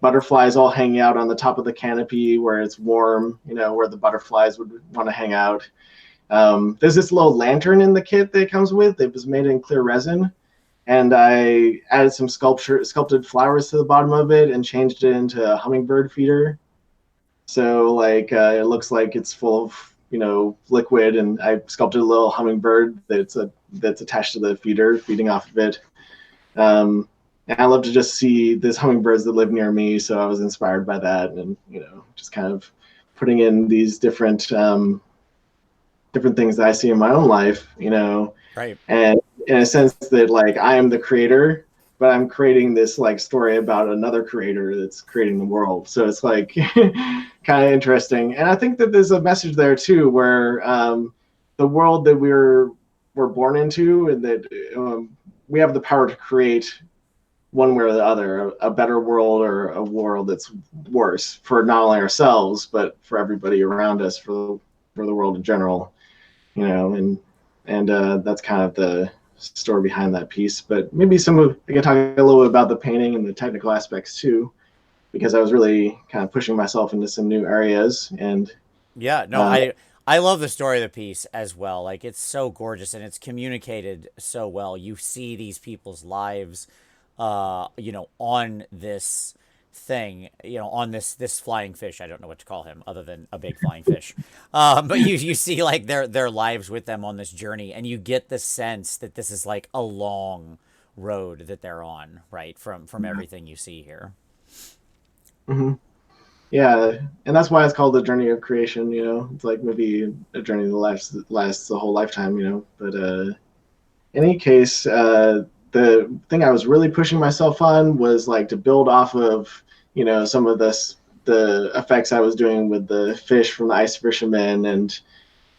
butterflies all hanging out on the top of the canopy where it's warm, where the butterflies would want to hang out. There's this little lantern in the kit that it comes with. It was made in clear resin. and I added some sculpted flowers to the bottom of it and changed it into a hummingbird feeder. So like it looks like it's full of liquid, and I sculpted a little hummingbird that's attached to the feeder, feeding off of it. And I love to just see these hummingbirds that live near me, so I was inspired by that, and just kind of putting in these different things that I see in my own life, Right. and in a sense that like I am the creator, but I'm creating this like story about another creator that's creating the world. So it's like kind of interesting, and I think that there's a message there too, where the world that we're born into, and that we have the power to create one way or the other, a better world or a world that's worse for not only ourselves but for everybody around us, for the world in general, and that's kind of the story behind that piece. But maybe I can talk a little bit about the painting and the technical aspects too, because I was really kind of pushing myself into some new areas. And Yeah, no, uh, I love the story of the piece as well. Like it's so gorgeous and it's communicated so well. You see these people's lives on this thing, on this flying fish. I don't know what to call him other than a big flying fish. But you see like their lives with them on this journey, and you get the sense that this is like a long road that they're on, right? From everything you see here. mhm. Yeah, and that's why it's called the journey of creation. It's like maybe a journey that lasts the whole lifetime. But in any case, the thing I was really pushing myself on was like to build off of some of the effects I was doing with the fish from the ice fisherman, and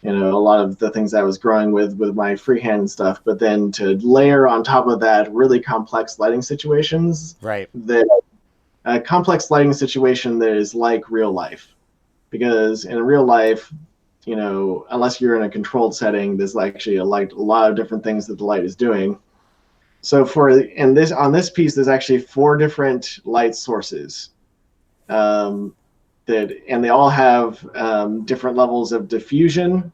a lot of the things I was growing with my freehand stuff, but then to layer on top of that really complex lighting situations, Right. that a complex lighting situation that is like real life. Because in real life, unless you're in a controlled setting, there's actually a lot of different things that the light is doing. So on this piece, there's actually four different light sources, um, and they all have different levels of diffusion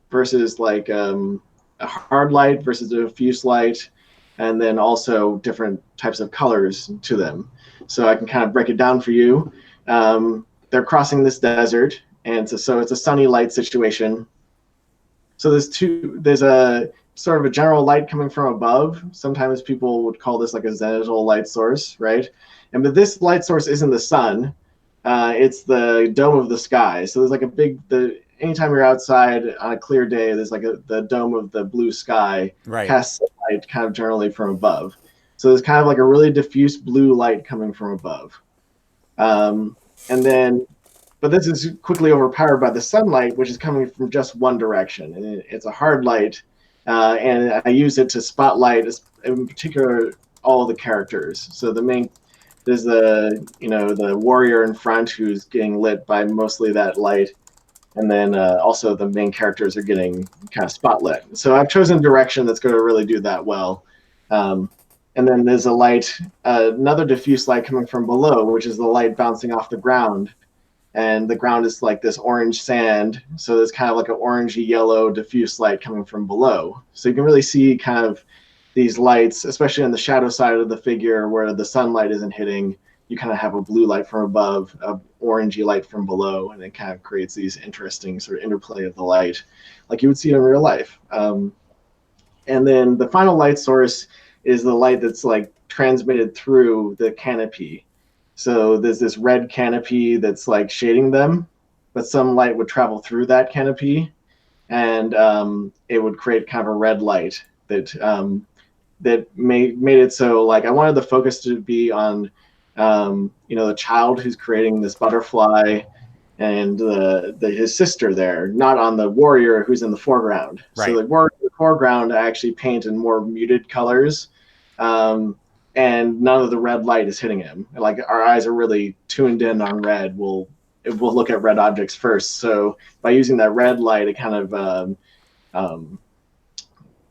versus like a hard light versus a diffuse light, and then also different types of colors to them. So I can kind of break it down for you. They're crossing this desert, and so it's a sunny light situation. So there's a sort of a general light coming from above. Sometimes people would call this like a zenithal light source, right? But this light source isn't the sun. It's the dome of the sky. So there's like anytime you're outside on a clear day, there's like the dome of the blue sky Right. casts light kind of generally from above. So there's kind of like a really diffuse blue light coming from above. Um, and then, but this is quickly overpowered by the sunlight, which is coming from just one direction. And it's a hard light. And I use it to spotlight, in particular, all the characters. So there's the warrior in front who's getting lit by mostly that light, and then also the main characters are getting kind of spotlit. So I've chosen a direction that's going to really do that well. And then there's another diffuse light coming from below, which is the light bouncing off the ground, and the ground is like this orange sand. So there's kind of like an orangey yellow diffuse light coming from below. So you can really see kind of these lights, especially on the shadow side of the figure where the sunlight isn't hitting. You kind of have a blue light from above, a orangey light from below, and it kind of creates these interesting sort of interplay of the light, like you would see in real life. And then the final light source is the light that's like transmitted through the canopy. So there's this red canopy that's like shading them, but some light would travel through that canopy, and it would create kind of a red light that made it so like I wanted the focus to be on the child who's creating this butterfly, and his sister there, not on the warrior who's in the foreground. So Right. the warrior in the foreground I actually paint in more muted colors, and none of the red light is hitting him. Like our eyes are really tuned in on red. We'll look at red objects first. So by using that red light, it kind of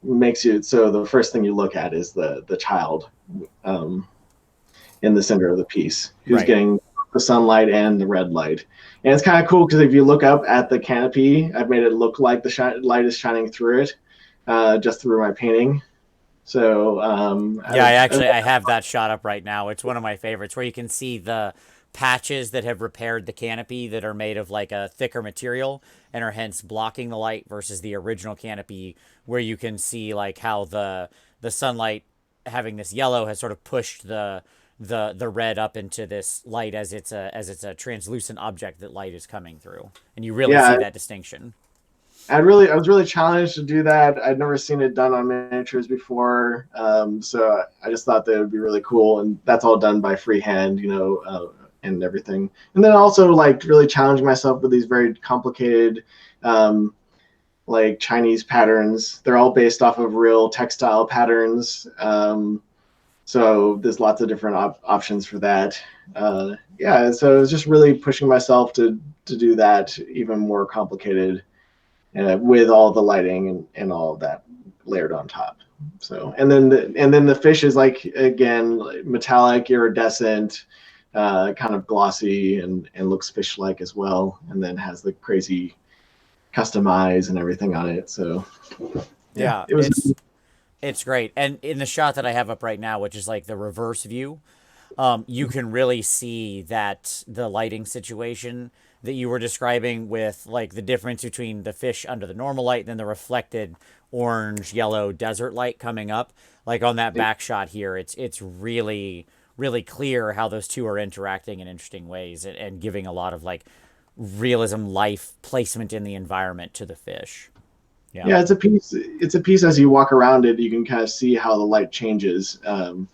makes you so the first thing you look at is the child in the center of the piece, who's Right. getting the sunlight and the red light. And it's kind of cool because if you look up at the canopy, I've made it look like the light is shining through it, just through my painting. So Yeah, I have that shot up right now. It's one of my favorites where you can see the patches that have repaired the canopy that are made of like a thicker material and are hence blocking the light versus the original canopy where you can see like how the sunlight having this yellow has sort of pushed the red up into this light as it's a translucent object that light is coming through. And you really see yeah, that distinction. I was really challenged to do that. I'd never seen it done on miniatures before, so I just thought that it would be really cool. And that's all done by freehand, and everything. And then also like really challenging myself with these very complicated, um, like Chinese patterns. They're all based off of real textile patterns. So there's lots of different options for that. Yeah, so it was just really pushing myself to do that even more complicated with all the lighting and all of that layered on top. So and then the fish is like again metallic, iridescent, kind of glossy and looks fish-like as well, and then has the crazy custom eyes and everything on it. So yeah, Yeah, it was. it's great. And in the shot that I have up right now, which is like the reverse view, you can really see that the lighting situation that you were describing with like the difference between the fish under the normal light and then the reflected orange yellow desert light coming up. Like on that back shot here, it's really clear how those two are interacting in interesting ways and giving a lot of like realism life placement in the environment to the fish. Yeah. Yeah, it's a piece. It's a piece as you walk around it, you can kind of see how the light changes, and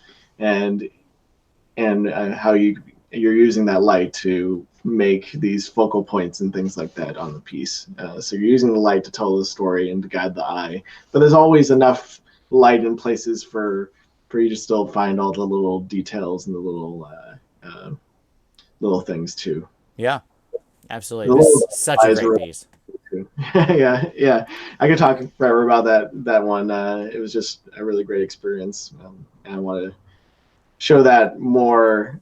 how you're using that light to make these focal points and things like that on the piece. So you're using the light to tell the story and to guide the eye, but there's always enough light in places for you to still find all the little details and the little things too. Yeah. Absolutely. The This little is such a eyes great are piece. yeah, yeah. I could talk forever about that one. It was just a really great experience, and I want to show that more.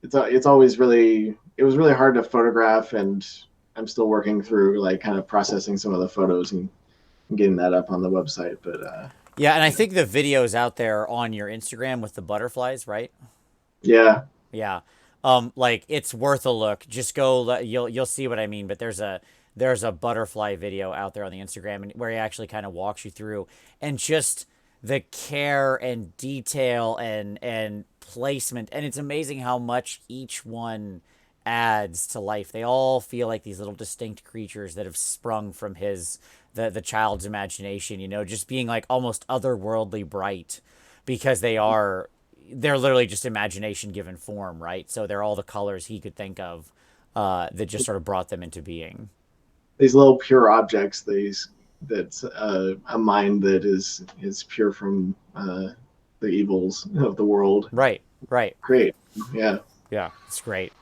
It's always really it was really hard to photograph, and I'm still working through like kind of processing some of the photos and getting that up on the website. But Yeah, and I think the video's out there on your Instagram with the butterflies, right? yeah, Yeah. Like it's worth a look. Just go you'll see what I mean, but there's a butterfly video out there on the Instagram and where he actually kind of walks you through and just the care and detail and placement and it's amazing how much each one adds to life. They all feel like these little distinct creatures that have sprung from the child's imagination, just being like almost otherworldly bright because they're literally just imagination given form, right? So they're all the colors he could think of that just sort of brought them into being. these little pure objects. That's a mind that is pure from the evils of the world. Right, right. Great, yeah. Yeah, it's great.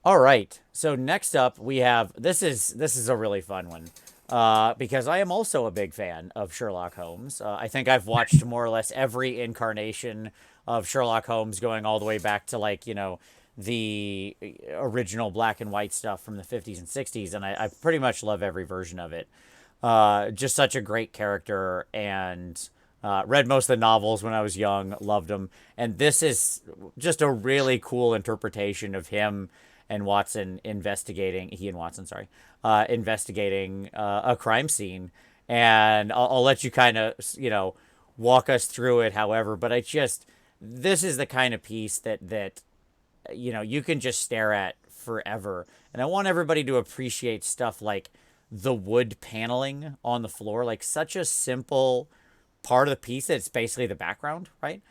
All right. So next up we have this is a really fun one. Because I am also a big fan of Sherlock Holmes. I think I've watched more or less every incarnation of Sherlock Holmes going all the way back to like, the original black and white stuff from the 50s and 60s. And I pretty much love every version of it. Just such a great character and read most of the novels when I was young, loved them. And this is just a really cool interpretation of him and Watson he and Watson, sorry, investigating a crime scene. And I'll let you kind of, walk us through it, however. But this is the kind of piece that you can just stare at forever. And I want everybody to appreciate stuff like the wood paneling on the floor, like such a simple part of the piece that it's basically the background, right?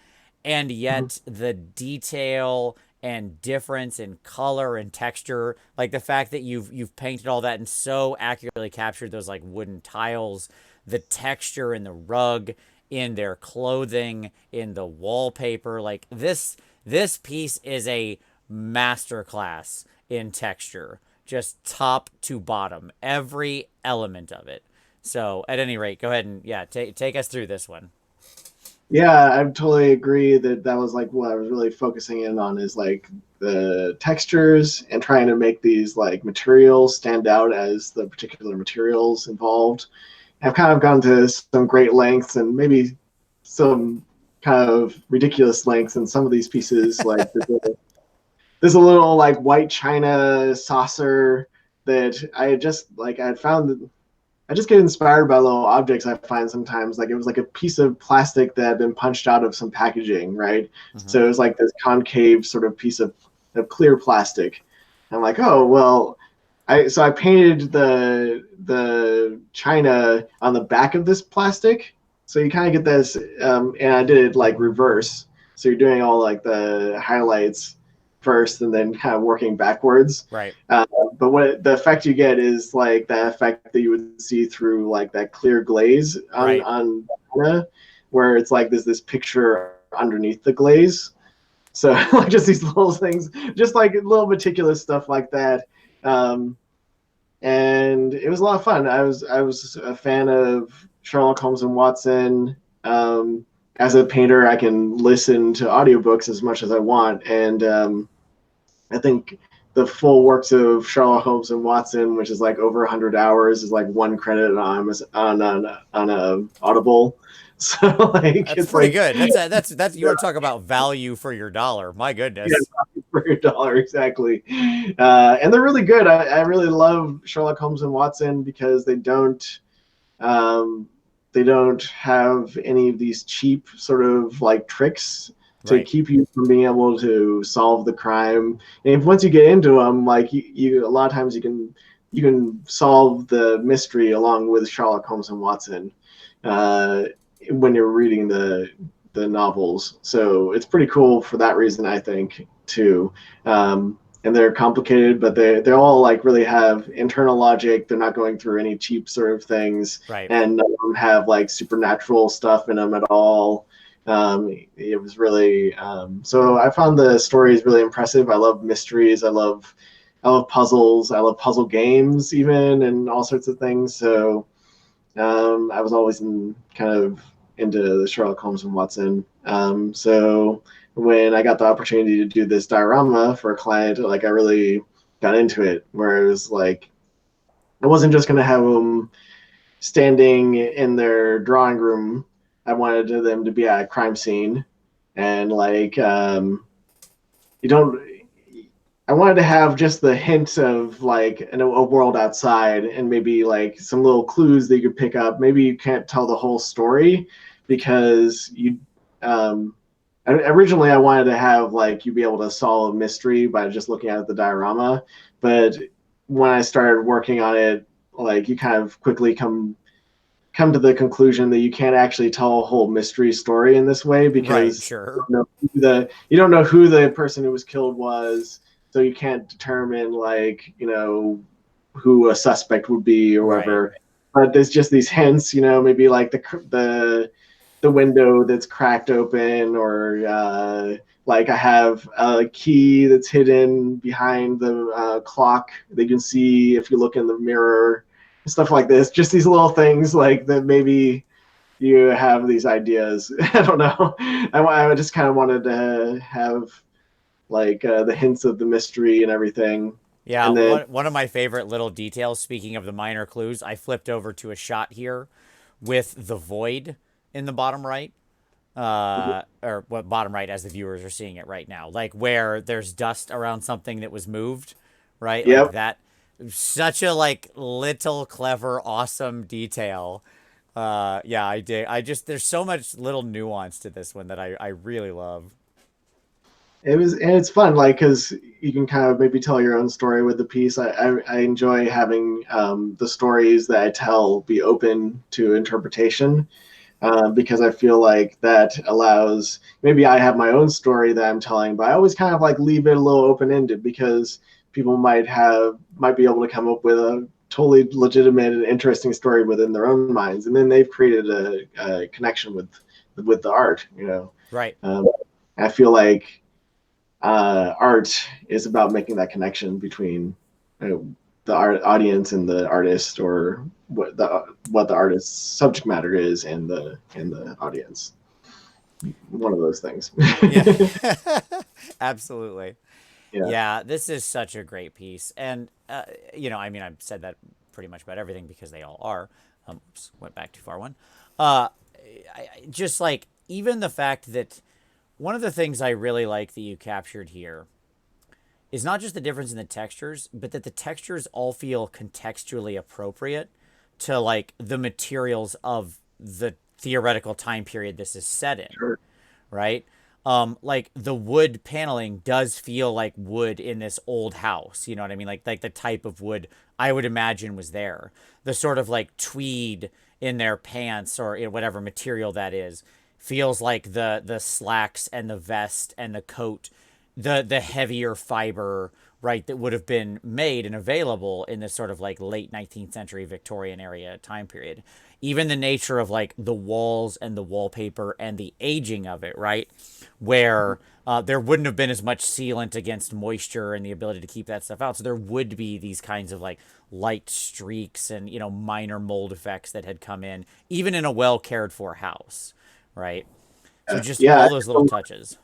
And yet the detail and difference in color and texture, like the fact that you've painted all that and so accurately captured those like wooden tiles, the texture in the rug, in their clothing, in the wallpaper, like this piece is a masterclass in texture, just top to bottom, every element of it. So at any rate, go ahead and yeah, take us through this one. Yeah, I totally agree that was like what I was really focusing in on is like the textures and trying to make these like materials stand out as the particular materials involved. I've kind of gone to some great lengths and maybe some kind of ridiculous lengths in some of these pieces. Like there's a little like white china saucer that I just like I found. I just get inspired by little objects I find sometimes. Like it was like a piece of plastic that had been punched out of some packaging, right? Hmm. So it was like this concave sort of piece of clear plastic. And I'm like, oh well, I painted the china on the back of this plastic, so you kind of get this, and I did it like reverse. So you're doing all like the highlights first, and then kind of working backwards. Right. But what the effect you get is like that effect that you would see through like that clear glaze Right. on china, where it's like there's this picture underneath the glaze. So like just these little things, just like little meticulous stuff like that. Um, and it was a lot of fun. I was a fan of Sherlock Holmes and Watson. As a painter, I can listen to audiobooks as much as I want, and I think the full works of Sherlock Holmes and Watson, which is like over 100 hours, is like one credit on a Audible. So like That's it's pretty like good. That's you want to talk about value for your dollar. My yeah, goodness. for your dollar exactly. And they're really good. I really love Sherlock Holmes and Watson because um, they don't have any of these cheap sort of like tricks to Right. keep you from being able to solve the crime. And if once you get into them, like you a lot of times you can solve the mystery along with Sherlock Holmes and Watson uh, when you're reading the novels. So it's pretty cool for that reason, I think, too. And they're complicated, but they all like really have internal logic. They're not going through any cheap sort of things, Right. and none of them have like supernatural stuff in them at all. It was really so I found the stories really impressive. I love mysteries. I love puzzles. I love puzzle games even and all sorts of things. So I was always kind of into the Sherlock Holmes and Watson. So when I got the opportunity to do this diorama for a client, like I really got into it. Where it was like I wasn't just going to have them standing in their drawing room. I wanted them to be at a crime scene, and like you don't. I wanted to have just the hint of like a world outside and maybe like some little clues that you could pick up. Maybe you can't tell the whole story because you. Um, Originally, I wanted to have like you be able to solve a mystery by just looking at the diorama, but when I started working on it, like you kind of quickly come to the conclusion that you can't actually tell a whole mystery story in this way Right. because Sure. you don't know who the person who was killed was, so you can't determine like who a suspect would be or Right. whatever. But there's just these hints, maybe like the window that's cracked open, or like I have a key that's hidden behind the clock that you can see if you look in the mirror, stuff like this. Just these little things like that. Maybe you have these ideas. I don't know. I just kind of wanted to have like the hints of the mystery and everything, Yeah, and then one of my favorite little details, speaking of the minor clues, I flipped over to a shot here with the void in the bottom right. Or what bottom right as the viewers are seeing it right now. Like where there's dust around something that was moved, right? Like yep. that. Such a like little clever, awesome detail. Yeah, I did. I just there's so much little nuance to this one that I really love. It was, and it's fun, like because you can kind of maybe tell your own story with the piece. I enjoy having the stories that I tell be open to interpretation, because I feel like that allows maybe I have my own story that I'm telling, but I always kind of like leave it a little open ended because people might be able to come up with a totally legitimate and interesting story within their own minds, and then they've created a connection with the art. Right. Um, I feel like art is about making that connection between the audience and the artist, or what the artist's subject matter is, and the audience. One of those things. Yeah. Absolutely. Yeah. Yeah, this is such a great piece. And, I mean, I've said that pretty much about everything because they all are. Oops, went back too far one. Uh, just like even the fact that one of the things I really like that you captured here is not just the difference in the textures, but that the textures all feel contextually appropriate to like the materials of the theoretical time period this is set in, Sure. right? Like the wood paneling does feel like wood in this old house. You know what I mean? Like the type of wood I would imagine was there. The sort of like tweed in their pants or in whatever material that is feels like the slacks and the vest and the coat, the heavier fiber, right, that would have been made and available in this sort of like late 19th century Victorian area time period. Even the nature of like the walls and the wallpaper and the aging of it, right? Where there wouldn't have been as much sealant against moisture and the ability to keep that stuff out. So there would be these kinds of like light streaks and, you know, minor mold effects that had come in, even in a well cared for house, right? So just Yeah, all those little touches.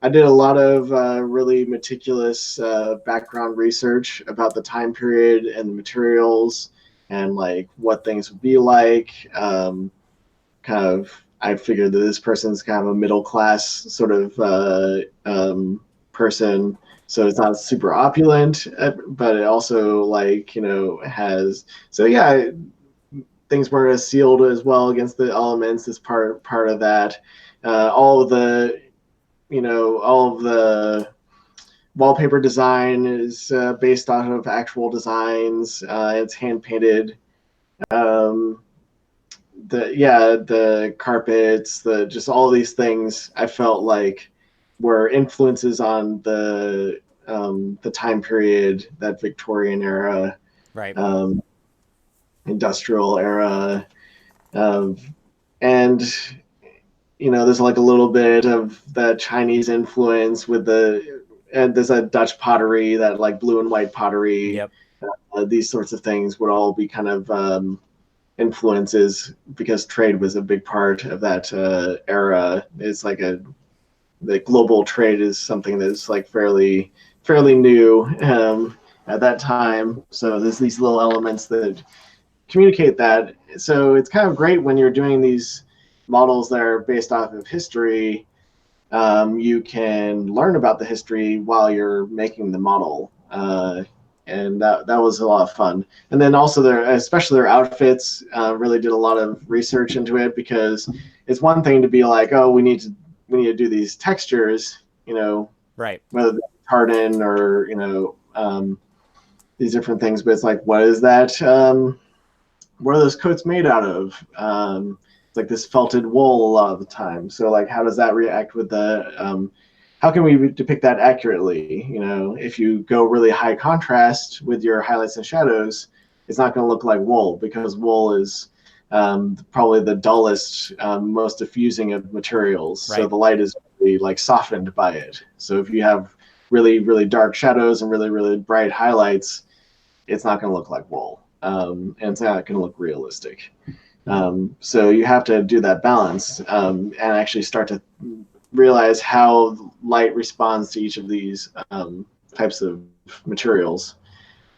I did a lot of really meticulous background research about the time period and the materials and like what things would be like. Kind of, I figured that this person's kind of a middle class sort of person, so it's not super opulent, but it also like has so yeah, things weren't as sealed as well against the elements as part of that. All of the all of the wallpaper design is based off of actual designs. It's hand painted. Um, the carpets, the just all these things I felt like were influences on the time period, that Victorian era, Right. um, industrial era, um, and there's like a little bit of the Chinese influence with and there's a Dutch pottery, that like blue and white pottery. Yep. These sorts of things would all be kind of influences because trade was a big part of that era. It's like the global trade is something that's like fairly new at that time. So there's these little elements that communicate that. So it's kind of great when you're doing these models that are based off of history. You can learn about the history while you're making the model. And that was a lot of fun. And then also especially their outfits, really did a lot of research into it, because it's one thing to be like, oh, we need to do these textures, Right. whether they're tartan or these different things. But it's like, what is that? What are those coats made out of? It's like this felted wool a lot of the time. So like, how does that react with how can we depict that accurately? If you go really high contrast with your highlights and shadows, it's not going to look like wool, because wool is probably the dullest, most diffusing of materials. So Right. the light is really like softened by it. So if you have really, really dark shadows and really, really bright highlights, it's not going to look like wool. And it's not going to look realistic. So you have to do that balance, and actually start to realize how light responds to each of these types of materials,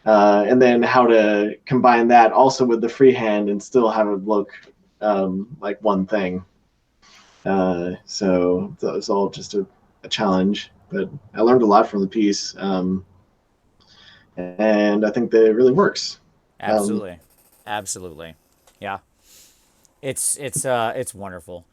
and then how to combine that also with the freehand and still have it look like one thing. So it's all just a challenge, but I learned a lot from the piece, and I think that it really works. Um, Absolutely. Absolutely. Yeah. It's wonderful.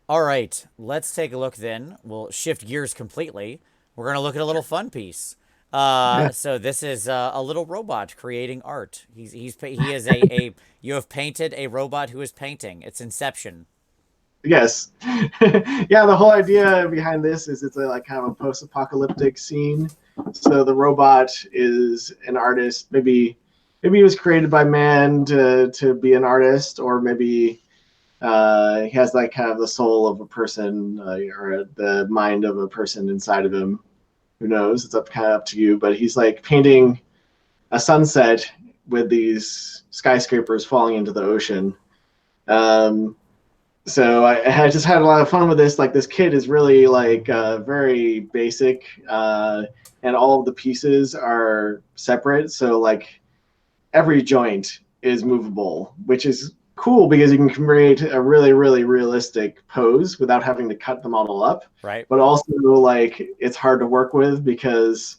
All right, let's take a look then. We'll shift gears completely. We're going to look at a little fun piece. yeah. So this is a little robot creating art. He is a you have painted a robot who is painting. It's Inception. Yes. Yeah, the whole idea behind this is it's like kind of a post-apocalyptic scene. So the robot is an artist. Maybe he was created by man to be an artist, or maybe he has like kind of the soul of a person, or the mind of a person inside of him. Who knows? It's kind of up to you. But he's like painting a sunset with these skyscrapers falling into the ocean. Um, so I just had a lot of fun with this. Like, this kit is really like very basic, and all of the pieces are separate. So like every joint is movable, which is cool because you can create a really, really realistic pose without having to cut the model up. Right. But also, like, it's hard to work with because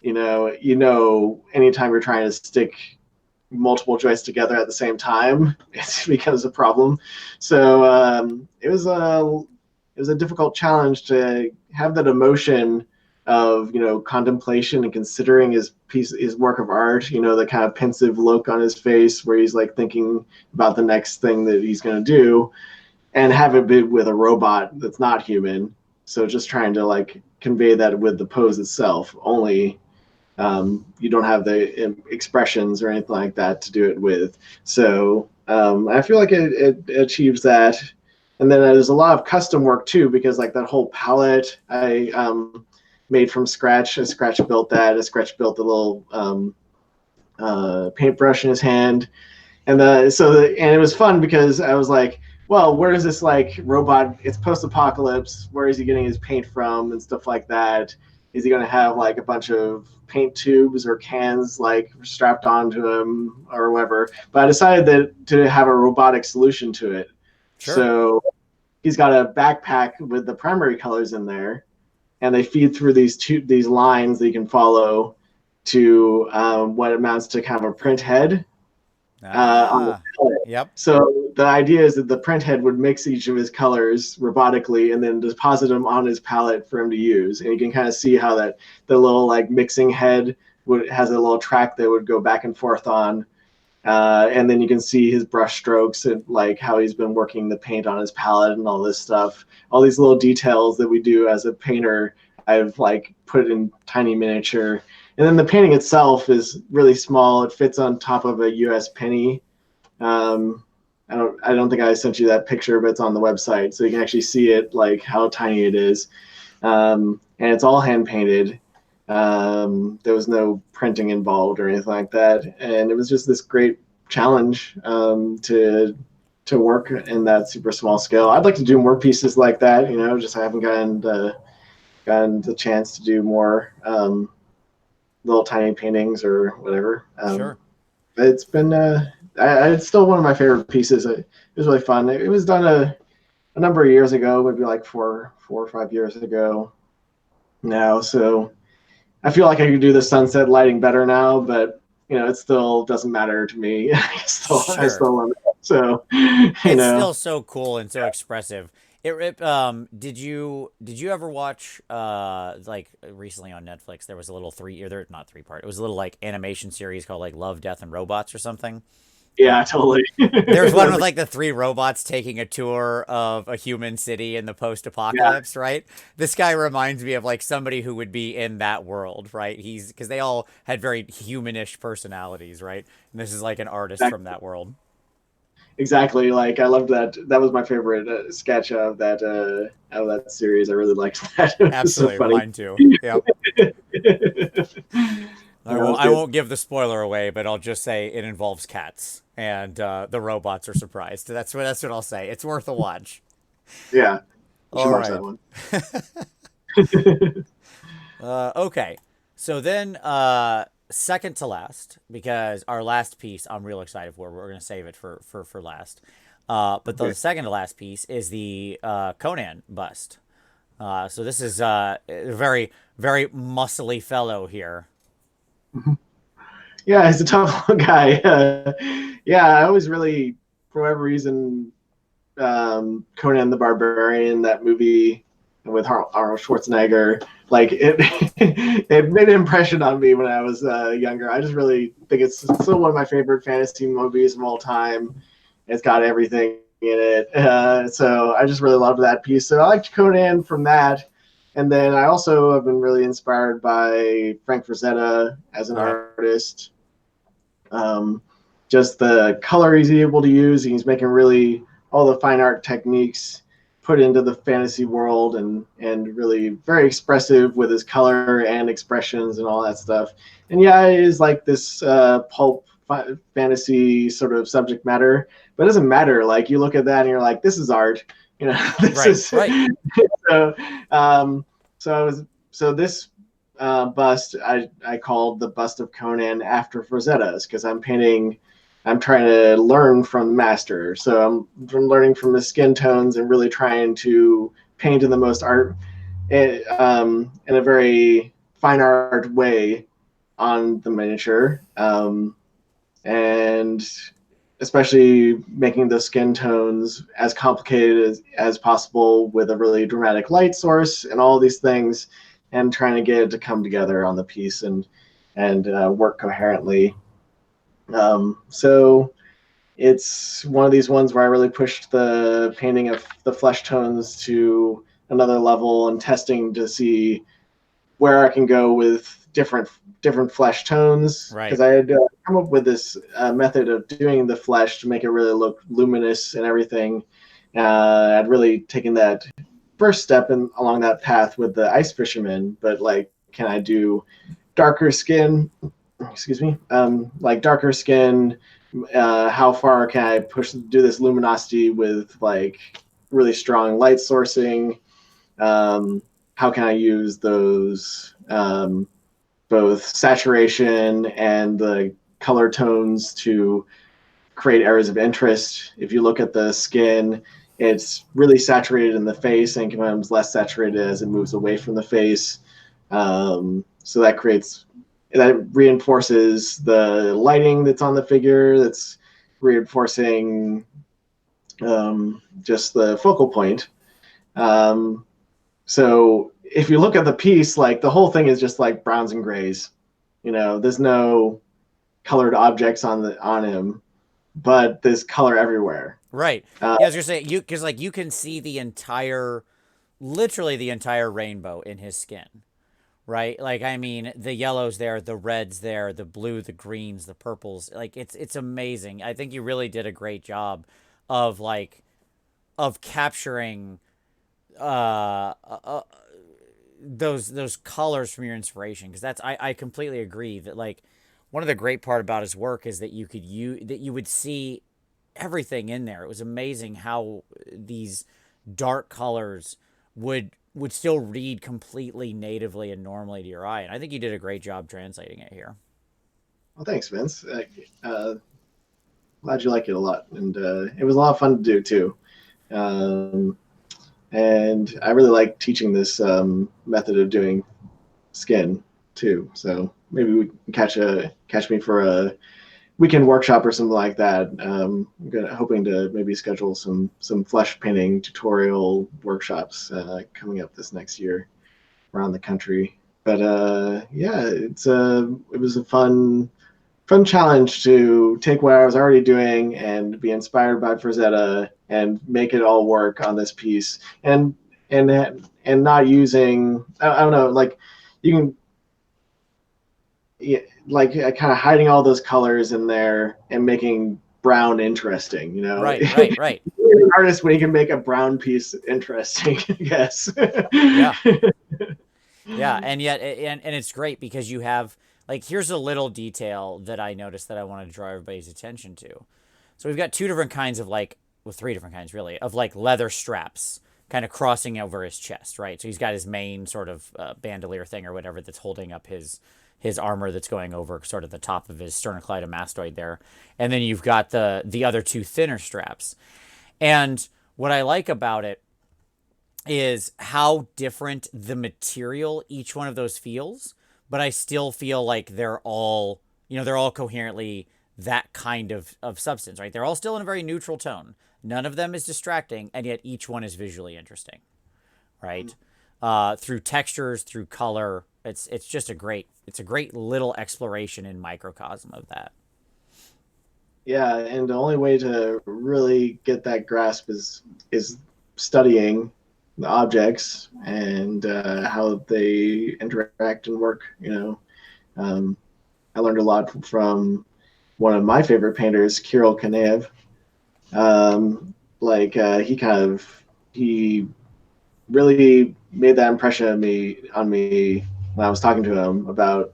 anytime you're trying to stick multiple joints together at the same time, it becomes a problem. So it was a difficult challenge to have that emotion of contemplation and considering his work of art. The kind of pensive look on his face where he's like thinking about the next thing that he's going to do, and have it be with a robot that's not human. So just trying to like convey that with the pose itself. Only you don't have the expressions or anything like that to do it with. So I feel like it achieves that. And then there's a lot of custom work too, because like that whole palette I made from scratch. A Scratch built that. A Scratch built a little paintbrush in his hand, and and it was fun because I was like, well, where is this like robot? It's post-apocalypse. Where is he getting his paint from and stuff like that? Is he going to have like a bunch of paint tubes or cans like strapped onto him or whatever? But I decided to have a robotic solution to it. Sure. So he's got a backpack with the primary colors in there, and they feed through these lines that you can follow to what amounts to kind of a print head on the Ah. palette. Yep. So the idea is that the print head would mix each of his colors robotically and then deposit them on his palette for him to use. And you can kind of see how the little like mixing head has a little track that would go back and forth on. And then you can see his brush strokes and like how he's been working the paint on his palette and all this stuff. All these little details that we do as a painter, I've like put in tiny miniature. And then the painting itself is really small. It fits on top of a US penny. I don't think I sent you that picture, but it's on the website, so you can actually see it, like how tiny it is. And it's all hand painted. There was no printing involved or anything like that, and it was just this great challenge to work in that super small scale. I'd like to do more pieces like that. Just I haven't gotten the chance to do more little tiny paintings or whatever. Sure. But it's been it's still one of my favorite pieces. It was really fun. It was done a number of years ago, maybe like four or 5 years ago now. So I feel like I could do the sunset lighting better now, but it still doesn't matter to me. I Sure. still love it. So It's still so cool and so expressive. Did you ever watch like recently on Netflix there was a little not three part. It was a little like animation series called like Love, Death and Robots or something. Like yeah, totally. there's one with like the three robots taking a tour of a human city in the Yeah, post-apocalypse, right? This guy reminds me of like somebody who would be in that world, right? He's because they all had very humanish personalities, right? And this is like an artist from that world. exactly. Like I loved that. That was my favorite sketch of that series. I really liked that. It was so Absolutely, funny. mine too. Yep. I That won't. was I good. won't give the spoiler away, but I'll just say it involves cats, and the robots are surprised. That's what I'll say. It's worth a watch. Yeah, you should All watch that right. one. Okay. So then, second to last, because our last piece I'm real excited for. We're gonna save it for last. But the Okay. second to last piece is the Conan bust. So this is a very very muscly fellow here. Yeah, he's a tough guy. Yeah, I always really, for whatever reason, Conan the Barbarian, that movie with Arnold Schwarzenegger, like it, it made an impression on me when I was younger. I just really think it's still one of my favorite fantasy movies of all time. It's got everything in it, so I just really loved that piece. So I liked Conan from that. And then I also have been really inspired by Frank Frazetta as an Right. artist. Um, just the color he's able to use. He's making really all the fine art techniques put into the fantasy world, and really very expressive with his color and expressions and all that stuff. And yeah, it is like this pulp fantasy sort of subject matter, but it doesn't matter. Like you look at that and you're like, this is art. This Right. is Right. so. So this bust I called the bust of Conan after Frazetta's, because I'm painting I'm trying to learn from the master. So I'm learning from the skin tones and really trying to paint in the most art, in a very fine art way on the miniature, and especially making the skin tones as complicated as possible with a really dramatic light source and all these things, and trying to get it to come together on the piece and work coherently. So it's one of these ones where I really pushed the painting of the flesh tones to another level and testing to see where I can go with different flesh tones, Right. because I had come up with this method of doing the flesh to make it really look luminous and everything. I'd really taken that first step along that path with the ice fisherman, but like, can I do darker skin? Excuse me, like darker skin. How far can I do this luminosity with like really strong light sourcing? How can I use those, both saturation and the color tones, to create areas of interest? If you look at the skin, it's really saturated in the face and becomes less saturated as it moves away from the face. So that reinforces the lighting that's on the figure. That's reinforcing just the focal point. So if you look at the piece, like the whole thing is just like browns and grays. There's no colored objects on him, but there's color everywhere. Right. Uh, Yeah, I was gonna say because like you can see literally the entire rainbow in his skin. Right. Like I mean, the yellows there, the reds there, the blue, the greens, the purples. Like it's amazing. I think you really did a great job of of capturing uh, uh those colors from your inspiration, because I completely agree that like one of the great part about his work is that you would see everything in there. It was amazing how these dark colors would still read completely natively and normally to your eye. And I think you did a great job translating it here. well, thanks, Vince. Glad you like it a lot, and it was a lot of fun to do too. Um, and I really like teaching this method of doing skin too. So maybe we can catch me for a weekend workshop or something like that. Hoping to maybe schedule some flesh painting tutorial workshops coming up this next year around the country. But yeah, it was a fun challenge to take what I was already doing and be inspired by Frazetta and make it all work on this piece, and not using, I don't know, like you can, yeah, like kind of hiding all those colors in there and making brown interesting. Right, right, right. You're an artist when you can make a brown piece interesting, I guess. Yeah. Yeah, and yet and it's great because you have like here's a little detail that I noticed that I wanted to draw everybody's attention to. So we've got two different kinds of like, well, three different kinds really, of like leather straps kind of crossing over his chest, right? So he's got his main sort of bandolier thing or whatever that's holding up his armor that's going over sort of the top of his sternocleidomastoid there. And then you've got the other two thinner straps. And what I like about it is how different the material each one of those feels, but I still feel like they're all coherently that kind of substance, right? They're all still in a very neutral tone. None of them is distracting, and yet each one is visually interesting, right? Through textures, through color, it's just a great little exploration in microcosm of that. Yeah, and the only way to really get that grasp is studying the objects and how they interact and work. I learned a lot from one of my favorite painters, Kirill Kanev. He really made that impression on me when I was talking to him about,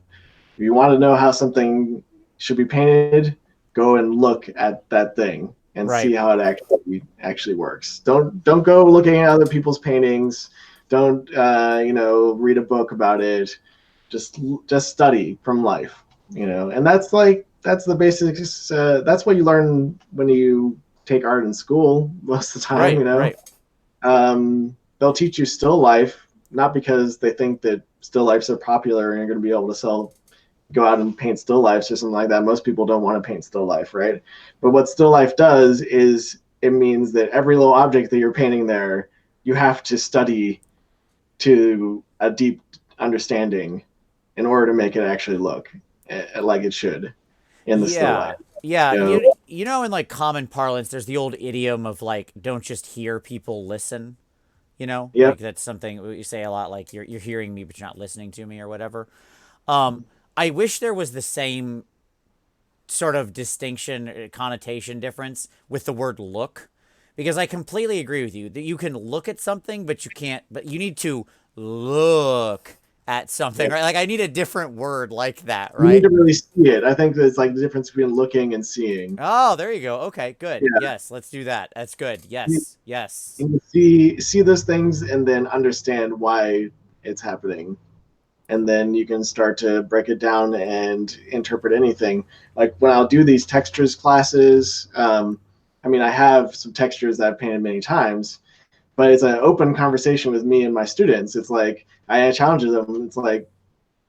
if you want to know how something should be painted, go and look at that thing and Right. see how it actually works. Don't go looking at other people's paintings. Don't read a book about it. Just study from life. And that's like that's the basics. That's what you learn when you take art in school most of the time. Right, right. They'll teach you still life, not because they think that still lifes are popular and you're going to be able to go out and paint still lifes or something like that. Most people don't want to paint still life, right? But what still life does is it means that every little object that you're painting there, you have to study to a deep understanding in order to make it actually look like it should in the still life. Yeah. Yeah, You know? you know in like common parlance there's the old idiom of like don't just hear people, listen, you know? Yep. Like that's something you say a lot, like you're hearing me but you're not listening to me or whatever. Um I wish there was the same sort of distinction, connotation difference with the word look, because I completely agree with you that you can look at something but you can't, but you need to look at something, Yep. right? Like I need a different word like that, You need right? to really see it. I think that's like the difference between looking and seeing. Oh, there you go. Okay, good. Yeah. Yes, let's do that. That's good. You, Yes, yes. you see those things and then understand why it's happening. And then you can start to break it down and interpret anything. Like when I'll do these textures classes, I mean, I have some textures that I've painted many times, but it's an open conversation with me and my students. It's like I challenge them. It's like,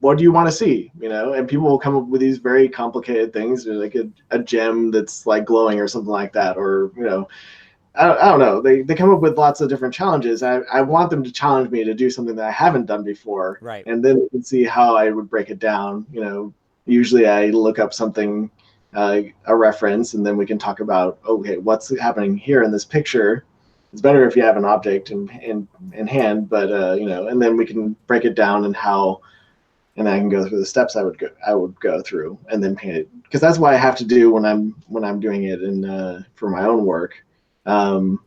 what do you want to see? You know, and people will come up with these very complicated things, like a gem that's like glowing or something like that, or I don't know. They come up with lots of different challenges. I want them to challenge me to do something that I haven't done before, Right. and then we can see how I would break it down. Usually I look up something, a reference, and then we can talk about, okay, what's happening here in this picture. It's better if you have an object in hand, but and then we can break it down and how, and then I can go through the steps I would go through and then paint it, because that's what I have to do when I'm doing it in for my own work. Um,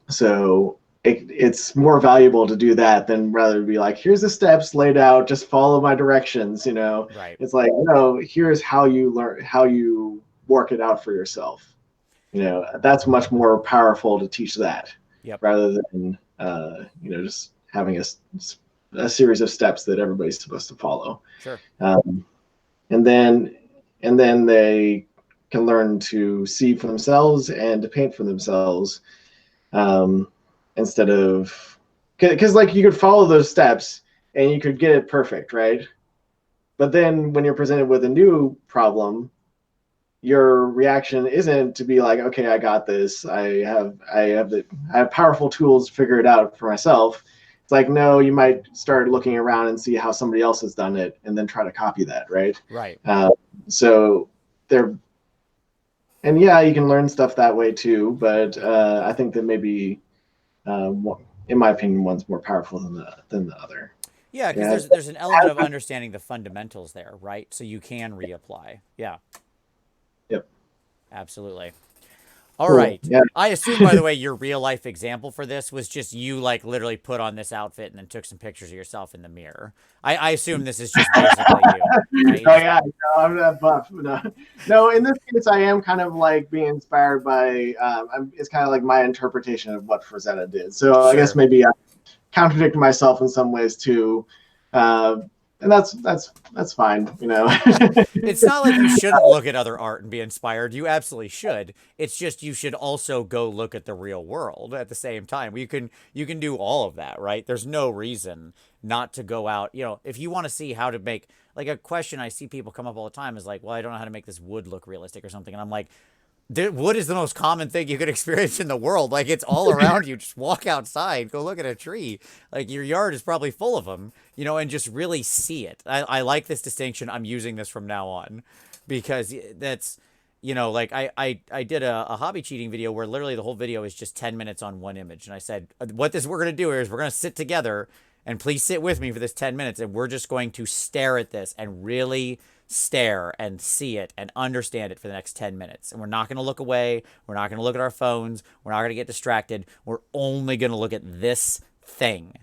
so it's more valuable to do that than rather be like, here's the steps laid out, just follow my directions. Right. It's like, no, here's how you learn, how you work it out for yourself. That's much more powerful to teach that Yep. rather than just having a series of steps that everybody's supposed to follow. Sure. Um, and then they can learn to see for themselves and to paint for themselves, um, instead of, because like you could follow those steps and you could get it perfect, right? But then when you're presented with a new problem, your reaction isn't to be like, okay, I got this. I have powerful tools to figure it out for myself. It's like, no, you might start looking around and see how somebody else has done it and then try to copy that, right? Right. So they're, and yeah, you can learn stuff that way too, but I think that maybe, uh, in my opinion, one's more powerful than the other. Yeah, because Yeah. there's an element of understanding the fundamentals there, right? So you can reapply. Yeah, Yep. absolutely. All Cool. right. Yeah. I assume, by the way, your real life example for this was just you like literally put on this outfit and then took some pictures of yourself in the mirror. I assume this is just basically you, right? You Oh just yeah, no, I'm not buff. No, no. In this case, I am kind of like being inspired by. It's kind of like my interpretation of what Frazetta did. So I guess sure. maybe I contradict myself in some ways too, uh, and that's fine. It's not like you shouldn't look at other art and be inspired. You absolutely should. It's just you should also go look at the real world at the same time. You can do all of that, right? There's no reason not to go out. If you want to see how to make, like, a question I see people come up all the time is like, well, I don't know how to make this wood look realistic or something. And I'm like, wood is the most common thing you could experience in the world. Like, it's all around you. Just walk outside, go look at a tree. Like, your yard is probably full of them, and just really see it. I like this distinction. I'm using this from now on because that's, like I did a hobby cheating video where literally the whole video is just 10 minutes on one image. And I said, what we're going to do is we're going to sit together and please sit with me for this 10 minutes. And we're just going to stare at this and really stare and see it and understand it for the next 10 minutes. And we're not going to look away. We're not going to look at our phones. We're not going to get distracted. We're only going to look at this thing,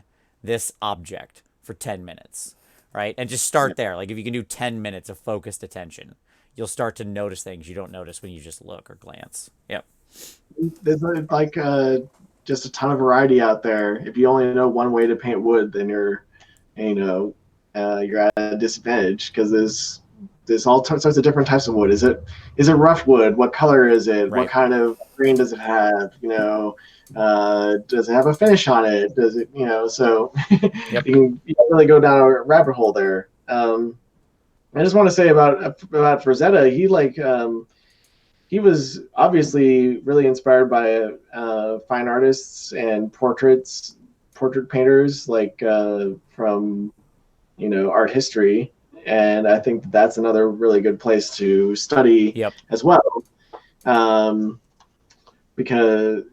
this object for 10 minutes, right? And just start there. Like if you can do 10 minutes of focused attention, you'll start to notice things you don't notice when you just look or glance. Yep. There's like just a ton of variety out there. If you only know one way to paint wood, then you're at a disadvantage because there's There's all sorts of different types of wood. Is it rough wood? What color is it? What Right. kind of grain does it have? Does it have a finish on it? Does it, so Yep. you can really go down a rabbit hole there. I just want to say about Rosetta. He was obviously really inspired by fine artists and portrait painters from art history, and I think that's another really good place to study Yep. as well. Um, because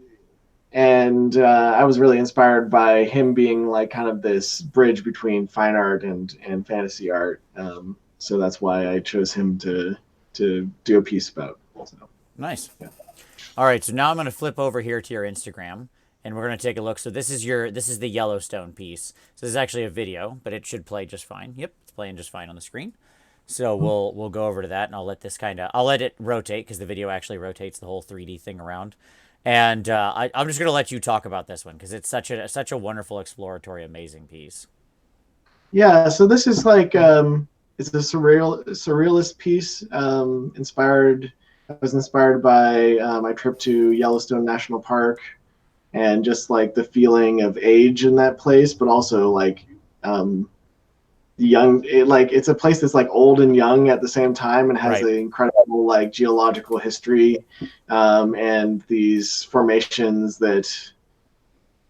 I was really inspired by him being like kind of this bridge between fine art and fantasy art. So that's why I chose him to do a piece about. So, Nice. yeah. All right, so now I'm going to flip over here to your Instagram, and we're going to take a look. So this is the Yellowstone piece. So this is actually a video, but it should play just fine. Yep, it's playing just fine on the screen. So we'll go over to that, and I'll let it rotate because the video actually rotates the whole 3D thing around. And I'm just going to let you talk about this one because it's such a wonderful, exploratory, amazing piece. Yeah, so this is like it's a surrealist piece. Inspired, I was inspired by my trip to Yellowstone National Park and just like the feeling of age in that place, but also like um, it's a place that's like old and young at the same time and has Right. an incredible like geological history, and these formations that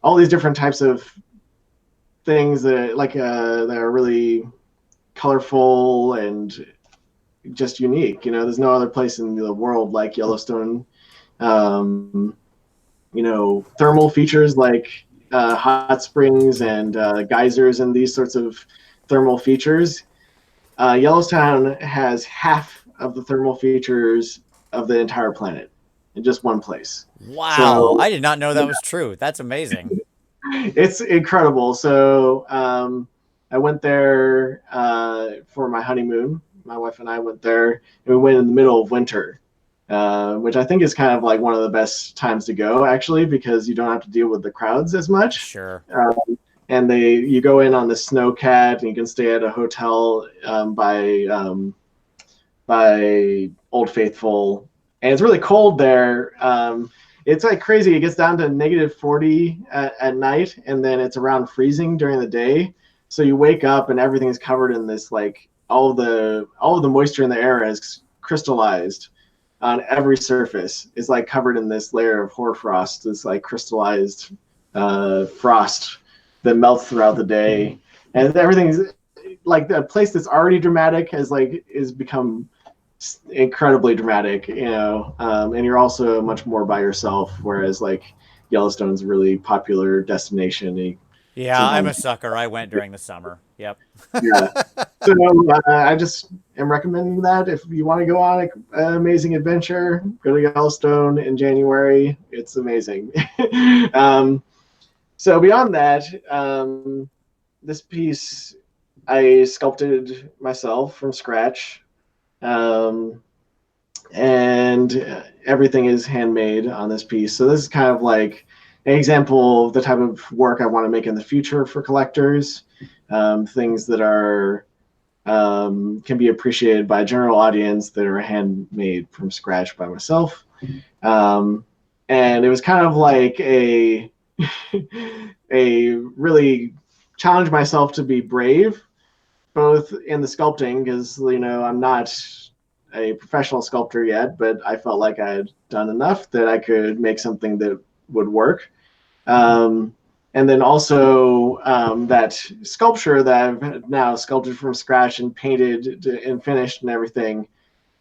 all these different types of things that are really colorful and just unique. There's no other place in the world like Yellowstone. Um, Thermal features like hot springs and geysers and these sorts of thermal features. Yellowstone has half of the thermal features of the entire planet in just one place. Wow, So I did not know that was true. That's amazing. it's incredible. So I went there for my honeymoon. My wife and I went there, and we went in the middle of winter, which I think is kind of like one of the best times to go, actually, because you don't have to deal with the crowds as much. Sure. And you go in on the snowcat, and you can stay at a hotel by Old Faithful, and it's really cold there. It's like crazy. It gets down to -40 at night, and then it's around freezing during the day. So you wake up and everything is covered in this like all of the moisture in the air is crystallized on every surface. It's like covered in this layer of hoarfrost, this like crystallized frost that melts throughout the day, and everything's like the place that's already dramatic is become incredibly dramatic, and you're also much more by yourself, whereas like Yellowstone's a really popular destination. Yeah, I'm a Sometimes, sucker. I went during the summer. Yep. yeah. So I just am recommending that if you want to go on an amazing adventure, go to Yellowstone in January. It's amazing. um, so beyond that, this piece I sculpted myself from scratch. Um, and everything is handmade on this piece. So this is kind of like an example of the type of work I want to make in the future for collectors. Things that are can be appreciated by a general audience that are handmade from scratch by myself. Um, and it was kind of like a a really challenge myself to be brave, both in the sculpting because I'm not a professional sculptor yet, but I felt like I had done enough that I could make something that would work. Um, and then also that sculpture that I've now sculpted from scratch and painted and finished and everything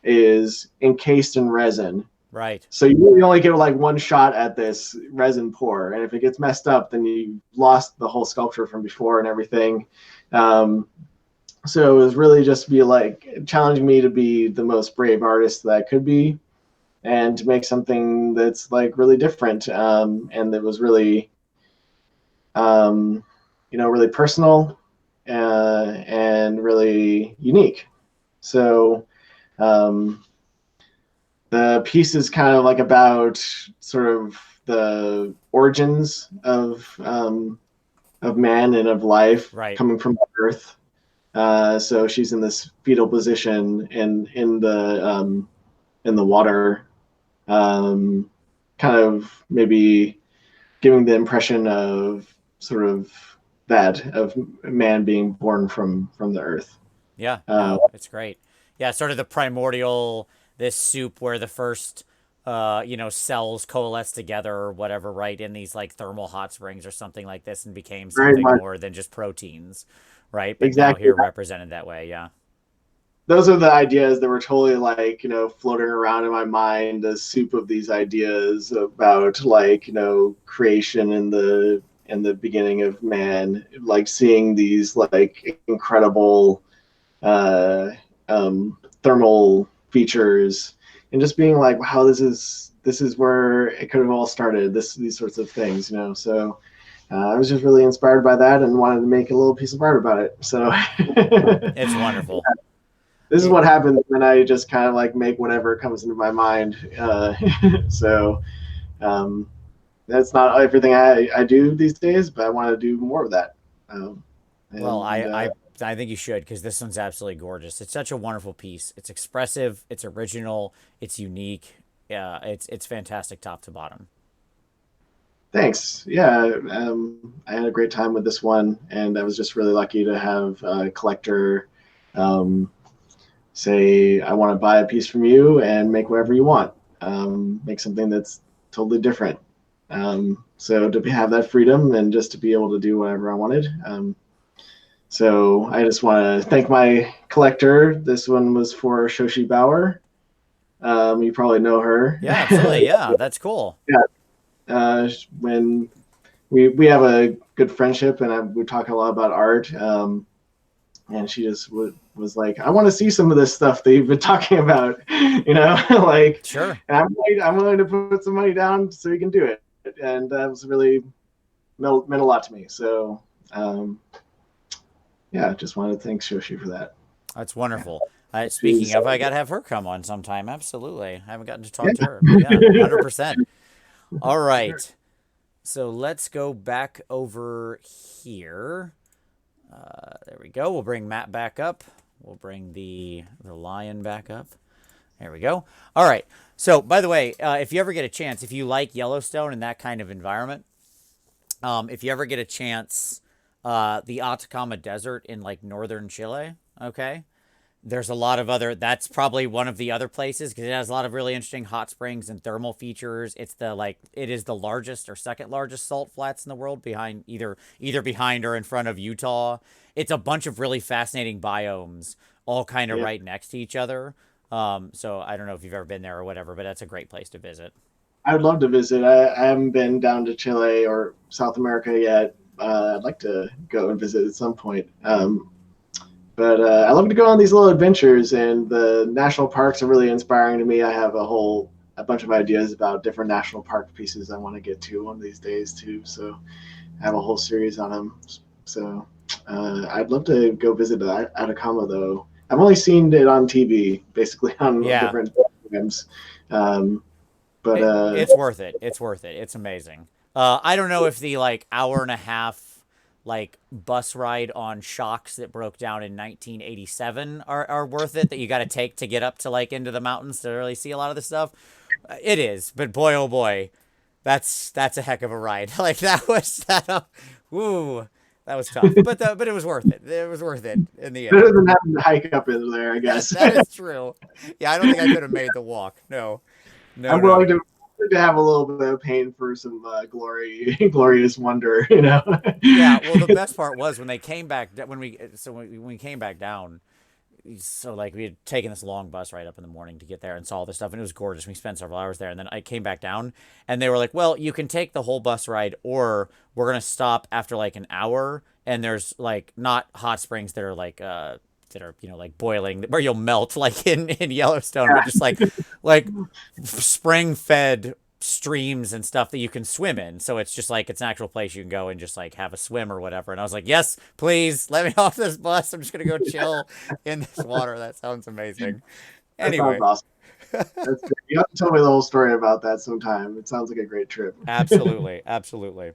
is encased in resin. Right. So you really only get like one shot at this resin pour, and if it gets messed up, then you lost the whole sculpture from before and everything. Um, so it was really just be like challenging me to be the most brave artist that I could be, and to make something that's like really different, and that was really, um, really personal and really unique. So um, the piece is kind of like about sort of the origins of man and of life Right. coming from Earth, So she's in this fetal position in the water, um, kind of maybe giving the impression of sort of that of man being born from the earth. Yeah, Uh, no, it's great. Yeah, sort of the primordial, this soup where the first, cells coalesce together or whatever, right, in these like thermal hot springs or something like this and became Very something much more than just proteins, right? But now exactly. here represented that way, yeah. Those are the ideas that were totally like floating around in my mind, a soup of these ideas about like creation in the beginning of man, like seeing these like incredible uh, thermal features, and just being like, wow, this is where it could have all started. These sorts of things, So I was just really inspired by that and wanted to make a little piece of art about it. So It's wonderful. this is It what happens when I just kind of like make whatever comes into my mind. So um, that's not everything I do these days, but I want to do more of that. Um, Well, and I think you should because this one's absolutely gorgeous. It's such a wonderful piece. It's expressive, it's original, it's unique. Yeah, it's fantastic top to bottom. Thanks. Yeah, I had a great time with this one, and I was just really lucky to have a collector um, say, "I want to buy a piece from you and make whatever you want. Make something that's totally different." So to have that freedom and just to be able to do whatever I wanted. So I just want to thank my collector. This one was for Shoshi Bauer. You probably know her. Yeah, absolutely. Yeah, that's cool. Yeah. When we have a good friendship and we talk a lot about art. And she just was like, I want to see some of this stuff that you've been talking about, like, Sure. and I'm willing to put some money down so you can do it. And that was really meant a lot to me. So, yeah, just wanted to thank Shoshi for that. That's Yeah. wonderful. Speaking She's, of, I gotta have her come on sometime. Absolutely. I haven't gotten to talk to yeah, her, but yeah, 100%. All for sure. right. So let's go back over here. There we go. We'll bring Matt back up. We'll bring the lion back up. There we go. All right. So, by the way, if you ever get a chance, if you like Yellowstone and that kind of environment, if you ever get a chance, the Atacama Desert in like northern Chile, okay, there's a lot of other, that's probably one of the other places because it has a lot of really interesting hot springs and thermal features. It is the largest or second largest salt flats in the world, behind either behind or in front of Utah. It's a bunch of really fascinating biomes all kind of Yeah, right next to each other. So I don't know if you've ever been there or whatever, but that's a great place to visit. I would love to visit. I haven't been down to Chile or South America yet. I'd like to go and visit at some point. But I love to go on these little adventures, and the national parks are really inspiring to me. I have a bunch of ideas about different national park pieces I want to get to one of these days too. So I have a whole series on them. So I'd love to go visit Atacama though. I've only seen it on TV, basically on Yeah, different programs. Um, but it's worth it. It's worth it. It's amazing. I don't know if the like hour and a half like bus ride on shocks that broke down in 1987 are worth it that you got to take to get up to like into the mountains to really see a lot of the stuff. It is, but boy oh boy, that's a heck of a ride. Like that was that. Woo, that was tough, but it was worth it. It was worth it in the better end. than having to hike up in there, I guess. That is true. Yeah, I don't think I could have made the walk. No, no, I'm no. willing to have a little bit of pain for some glorious wonder, Yeah, well, the best part was when they came back when we came back down. So like we had taken this long bus ride up in the morning to get there and saw all this stuff, and it was gorgeous. We spent several hours there, and then I came back down, and they were like, "Well, you can take the whole bus ride, or we're gonna stop after like an hour, and there's like not hot springs that are like boiling where you'll melt like in Yellowstone, but just like spring fed streams and stuff that you can swim in. So it's just like it's an actual place you can go and just like have a swim or whatever. And I was like, yes, please let me off this bus. I'm just gonna go chill in this water. That sounds amazing. That sounds Anyway, awesome. That's great. You have to tell me the whole story about that sometime. It sounds like a great trip. absolutely, absolutely.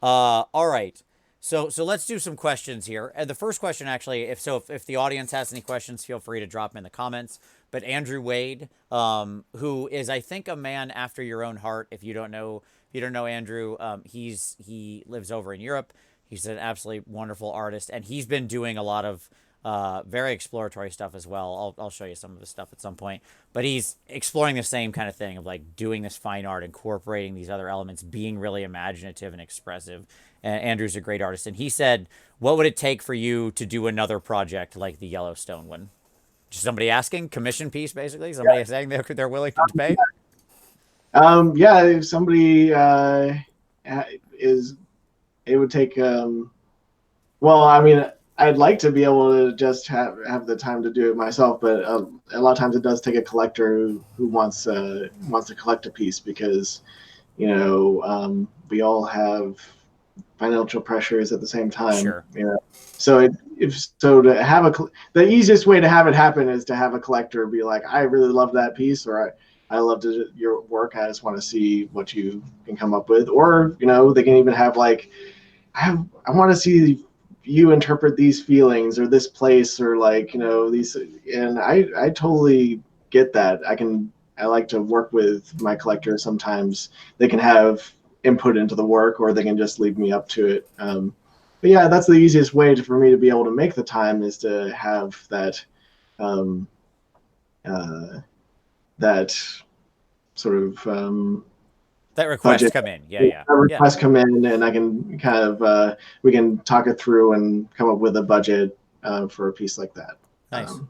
All right. So let's do some questions here. And the first question, actually, if the audience has any questions, feel free to drop them in the comments. But Andrew Wade, who is I think a man after your own heart. If you don't know Andrew, he lives over in Europe. He's an absolutely wonderful artist, and he's been doing a lot of very exploratory stuff as well. I'll show you some of his stuff at some point. But he's exploring the same kind of thing of like doing this fine art, incorporating these other elements, being really imaginative and expressive. And Andrew's a great artist, and he said, "What would it take for you to do another project like the Yellowstone one?" Just somebody asking, commission piece, basically. Somebody saying they're willing to pay. Yeah, if somebody is, it would take. Well, I mean, I'd like to be able to just have the time to do it myself, but a lot of times it does take a collector who wants to collect a piece because we all have financial pressures at the same time. Sure. So to have the easiest way to have it happen is to have a collector be like, I really love that piece, or I loved your work. I just want to see what you can come up with, or they can even have like, I want to see you interpret these feelings or this place or like these, and I totally get that. I like to work with my collectors. Sometimes they can have input into the work, or they can just leave me up to it. But yeah, that's the easiest way for me to be able to make the time is to have that that sort of That request budget. come in. Yeah. Requests come in, and I can kind of we can talk it through and come up with a budget for a piece like that. Nice. Um,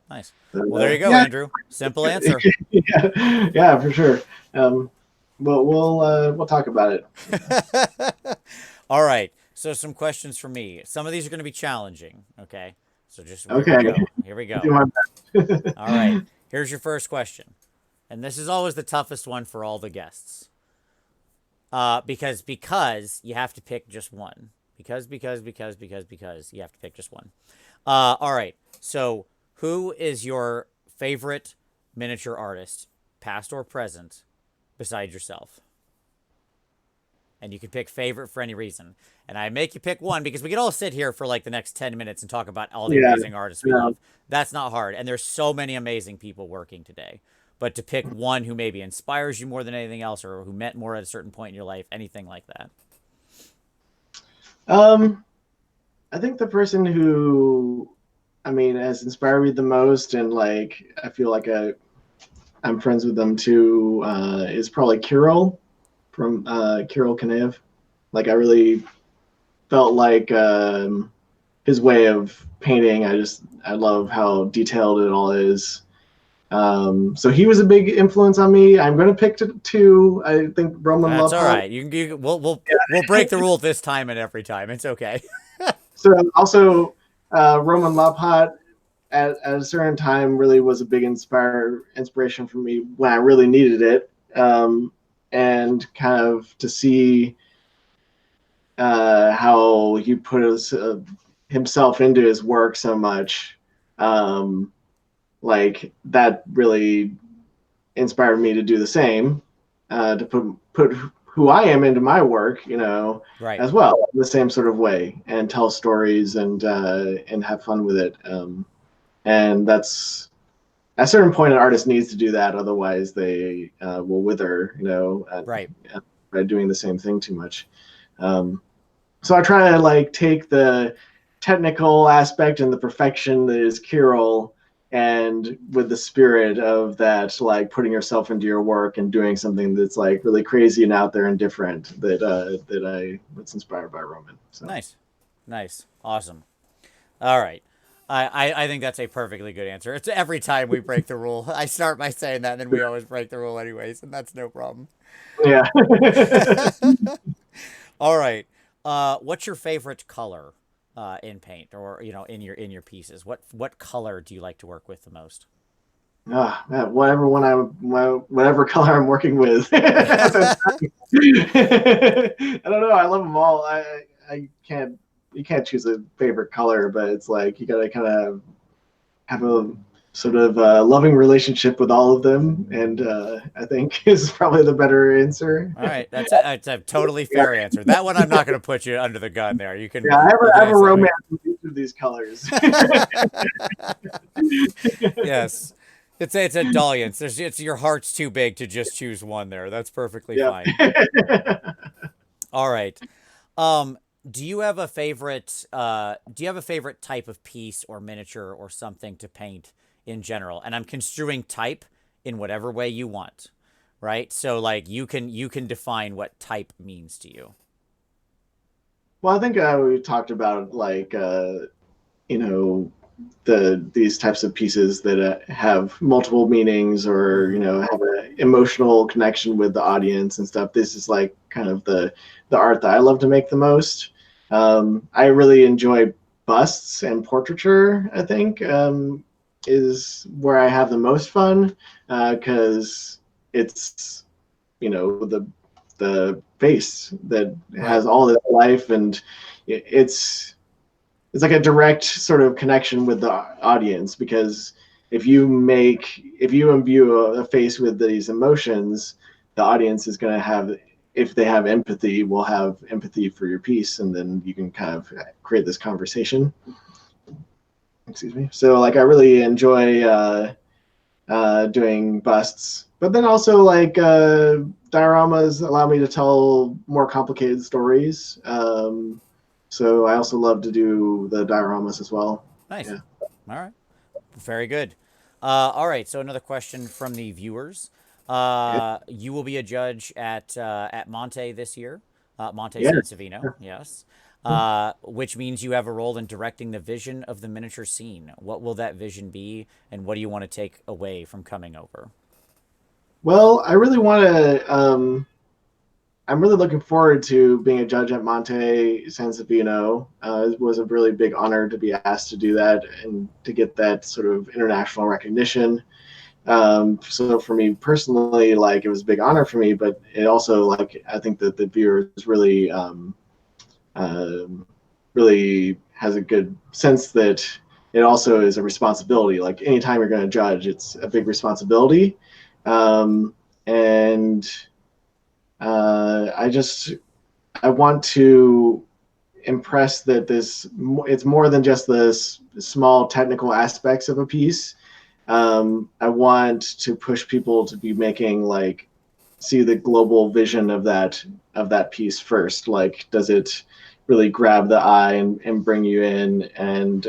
Nice. but, Well, there you go, yeah, Andrew. Simple answer. yeah, for sure. But we'll talk about it. All right. So some questions for me. Some of these are going to be challenging. Okay. So just here Okay. we go. Here we I'll do go. my best. All right. Here's your first question. And this is always the toughest one for all the guests. Because you have to pick just one. Because you have to pick just one. All right. So who is your favorite miniature artist, past or present, besides yourself? And you can pick favorite for any reason. And I make you pick one because we could all sit here for like the next 10 minutes and talk about all the Yeah. amazing artists we love. That's not hard. And there's so many amazing people working today. But to pick one who maybe inspires you more than anything else or who meant more at a certain point in your life, anything like that. I think the person who, has inspired me the most, and like I feel like I'm friends with them too, is probably Kirill from Kirill Kanev. Like I really felt like his way of painting. I love how detailed it all is. So he was a big influence on me. I'm going to pick two. I think Roman That's Love. all right. We'll break the rule this time and every time. It's okay. So also Roman Lopot at a certain time really was a big inspiration for me when I really needed it. And kind of to see how he put himself into his work so much, like that really inspired me to do the same, to put who I am into my work, Right. as well, in the same sort of way, and tell stories and have fun with it. And that's at a certain point, an artist needs to do that, otherwise they will wither, Right. by doing the same thing too much. So I try to like take the technical aspect and the perfection that is Kirill, and with the spirit of that, like putting yourself into your work and doing something that's like really crazy and out there and different, that's inspired by Roman. So. Nice. Awesome. All right. I think that's a perfectly good answer. It's every time we break the rule. I start by saying that, and then we always break the rule anyways, and that's no problem. Yeah. All right. What's your favorite color in paint, or in your pieces? What color do you like to work with the most? Whatever color I'm working with. I don't know. I love them all. I can't. You can't choose a favorite color, but it's like you gotta kind of have a sort of loving relationship with all of them, and I think is probably the better answer. All right, that's a totally Yeah, fair answer. That one I'm not going to put you under the gun there. yeah, You I can have a answer that romance way. with each of these colors. Yes. It's a dalliance. It's your heart's too big to just choose one there. That's perfectly Yep. fine. All right. Um, do you have a favorite type of piece or miniature or something to paint in general? And I'm construing type in whatever way you want, right? So like you can define what type means to you. Well, I think we talked about like you know these types of pieces that have multiple meanings or Mm-hmm. have an emotional connection with the audience and stuff. This is like kind of the art that I love to make the most. I really enjoy busts and portraiture. I think is where I have the most fun because it's the face that Right. has all this life, and it's it's like a direct sort of connection with the audience, because if you imbue a face with these emotions, the audience is going to have, if they have empathy, will have empathy for your piece, and then you can kind of create this conversation. Excuse me. So like I really enjoy doing busts, but then also like dioramas allow me to tell more complicated stories. So I also love to do the dioramas as well. Nice. Yeah. All right. Very good. All right. So another question from the viewers. Yeah. You will be a judge at Monte this year, Monte Yeah. San Savino. Yes. Which means you have a role in directing the vision of the miniature scene. What will that vision be, and what do you want to take away from coming over? Well, I really want to. I'm really looking forward to being a judge at Monte San Savino. It was a really big honor to be asked to do that and to get that sort of international recognition. So for me personally, like it was a big honor for me, but it also like I think that the viewers um, really has a good sense that it also is a responsibility. Like anytime you're going to judge, it's a big responsibility, and I want to impress that this it's more than just the small technical aspects of a piece. I want to push people to be making like see the global vision of that piece first. Like, does it really grab the eye and bring you in? And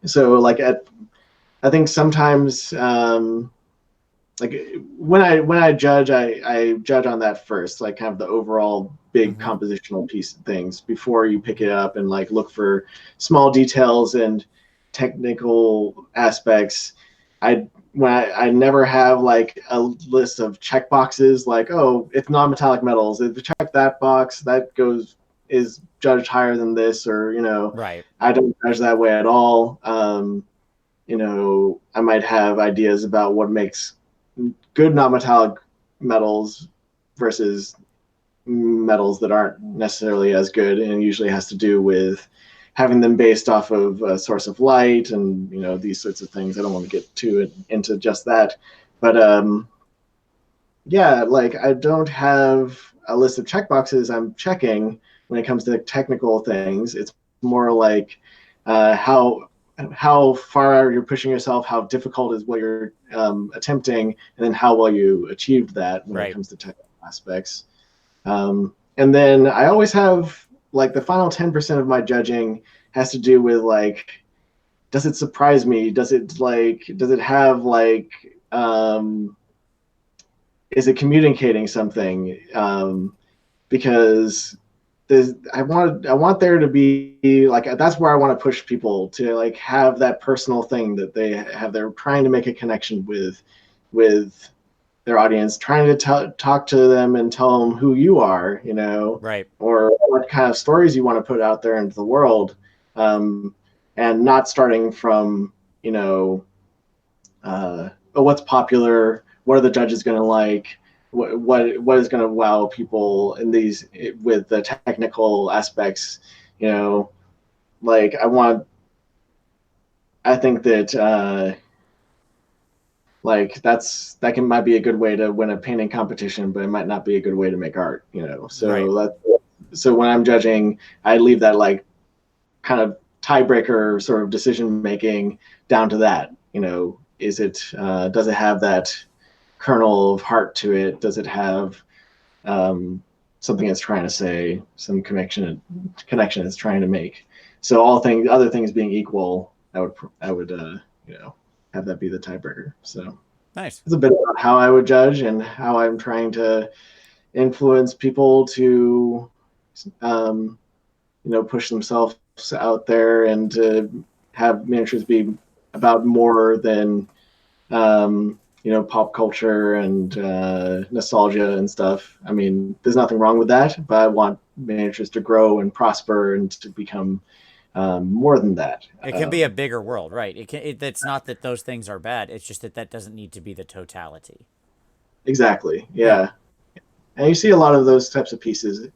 so, like, I think sometimes, like when I judge, I judge on that first, like kind of the overall big Mm-hmm. compositional piece of things before you pick it up and like look for small details and technical aspects. I never have like a list of check boxes like, oh, it's non-metallic metals. If you check that box, that goes is judged higher than this, or Right. I don't judge that way at all. I might have ideas about what makes good non-metallic metals versus metals that aren't necessarily as good, and it usually has to do with having them based off of a source of light and these sorts of things. I don't want to get too into just that, but yeah, like I don't have a list of checkboxes I'm checking when it comes to technical things. It's more like how far you're pushing yourself, how difficult is what you're attempting, and then how well you achieved that when it Right. comes to technical aspects. And then I always have like the final 10% of my judging has to do with like, does it surprise me? Does it have like, is it communicating something? Because I want there to be like, that's where I want to push people to like have that personal thing that they have. They're trying to make a connection with their audience, trying to talk to them and tell them who you are, Right. or what kind of stories you want to put out there into the world, and not starting from, oh, what's popular, what are the judges going to like, what is going to wow people in these with the technical aspects, you know, like I want I think that like that can might be a good way to win a painting competition, but it might not be a good way to make art. Right. So when I'm judging, I leave that like kind of tiebreaker sort of decision making down to that. Is it does it have that kernel of heart to it? Does it have something it's trying to say, some connection it's trying to make? So other things being equal, I would have that be the tiebreaker. So Nice. it's a bit about how I would judge and how I'm trying to influence people to um, push themselves out there and to have miniatures be about more than pop culture and nostalgia and stuff. I mean, there's nothing wrong with that, but I want miniatures to grow and prosper and to become more than that. It can be a bigger world, right? It's not that those things are bad. It's just that that doesn't need to be the totality. Exactly. Yeah. Yeah. And you see a lot of those types of pieces.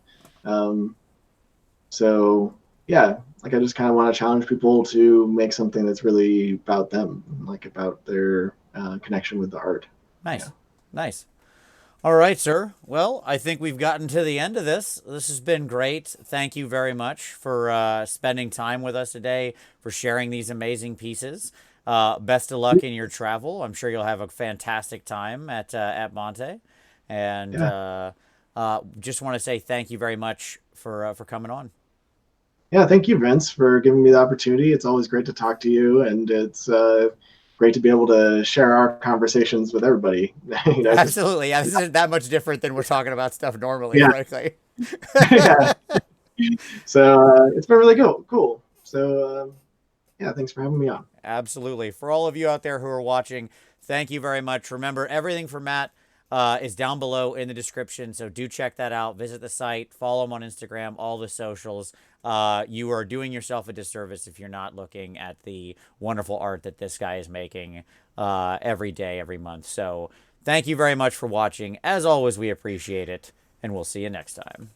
Um, so yeah, like I just kind of want to challenge people to make something that's really about them, like about their connection with the art. Yeah. Nice. Nice. All right, sir. Well, I think we've gotten to the end of this. This has been great. Thank you very much for spending time with us today, for sharing these amazing pieces. Best of luck in your travel. I'm sure you'll have a fantastic time at Monte, and Yeah. just want to say thank you very much for coming on. Yeah. Thank you, Vince, for giving me the opportunity. It's always great to talk to you, and it's great to be able to share our conversations with everybody. Just Absolutely. Yeah, this isn't that much different than we're talking about stuff normally, yeah, frankly. yeah. So it's been really cool. So yeah, thanks for having me on. Absolutely. For all of you out there who are watching, thank you very much. Remember, everything from Matt is down below in the description. So do check that out. Visit the site, follow him on Instagram, all the socials. You are doing yourself a disservice if you're not looking at the wonderful art that this guy is making every day, every month. So thank you very much for watching. As always, we appreciate it, and we'll see you next time.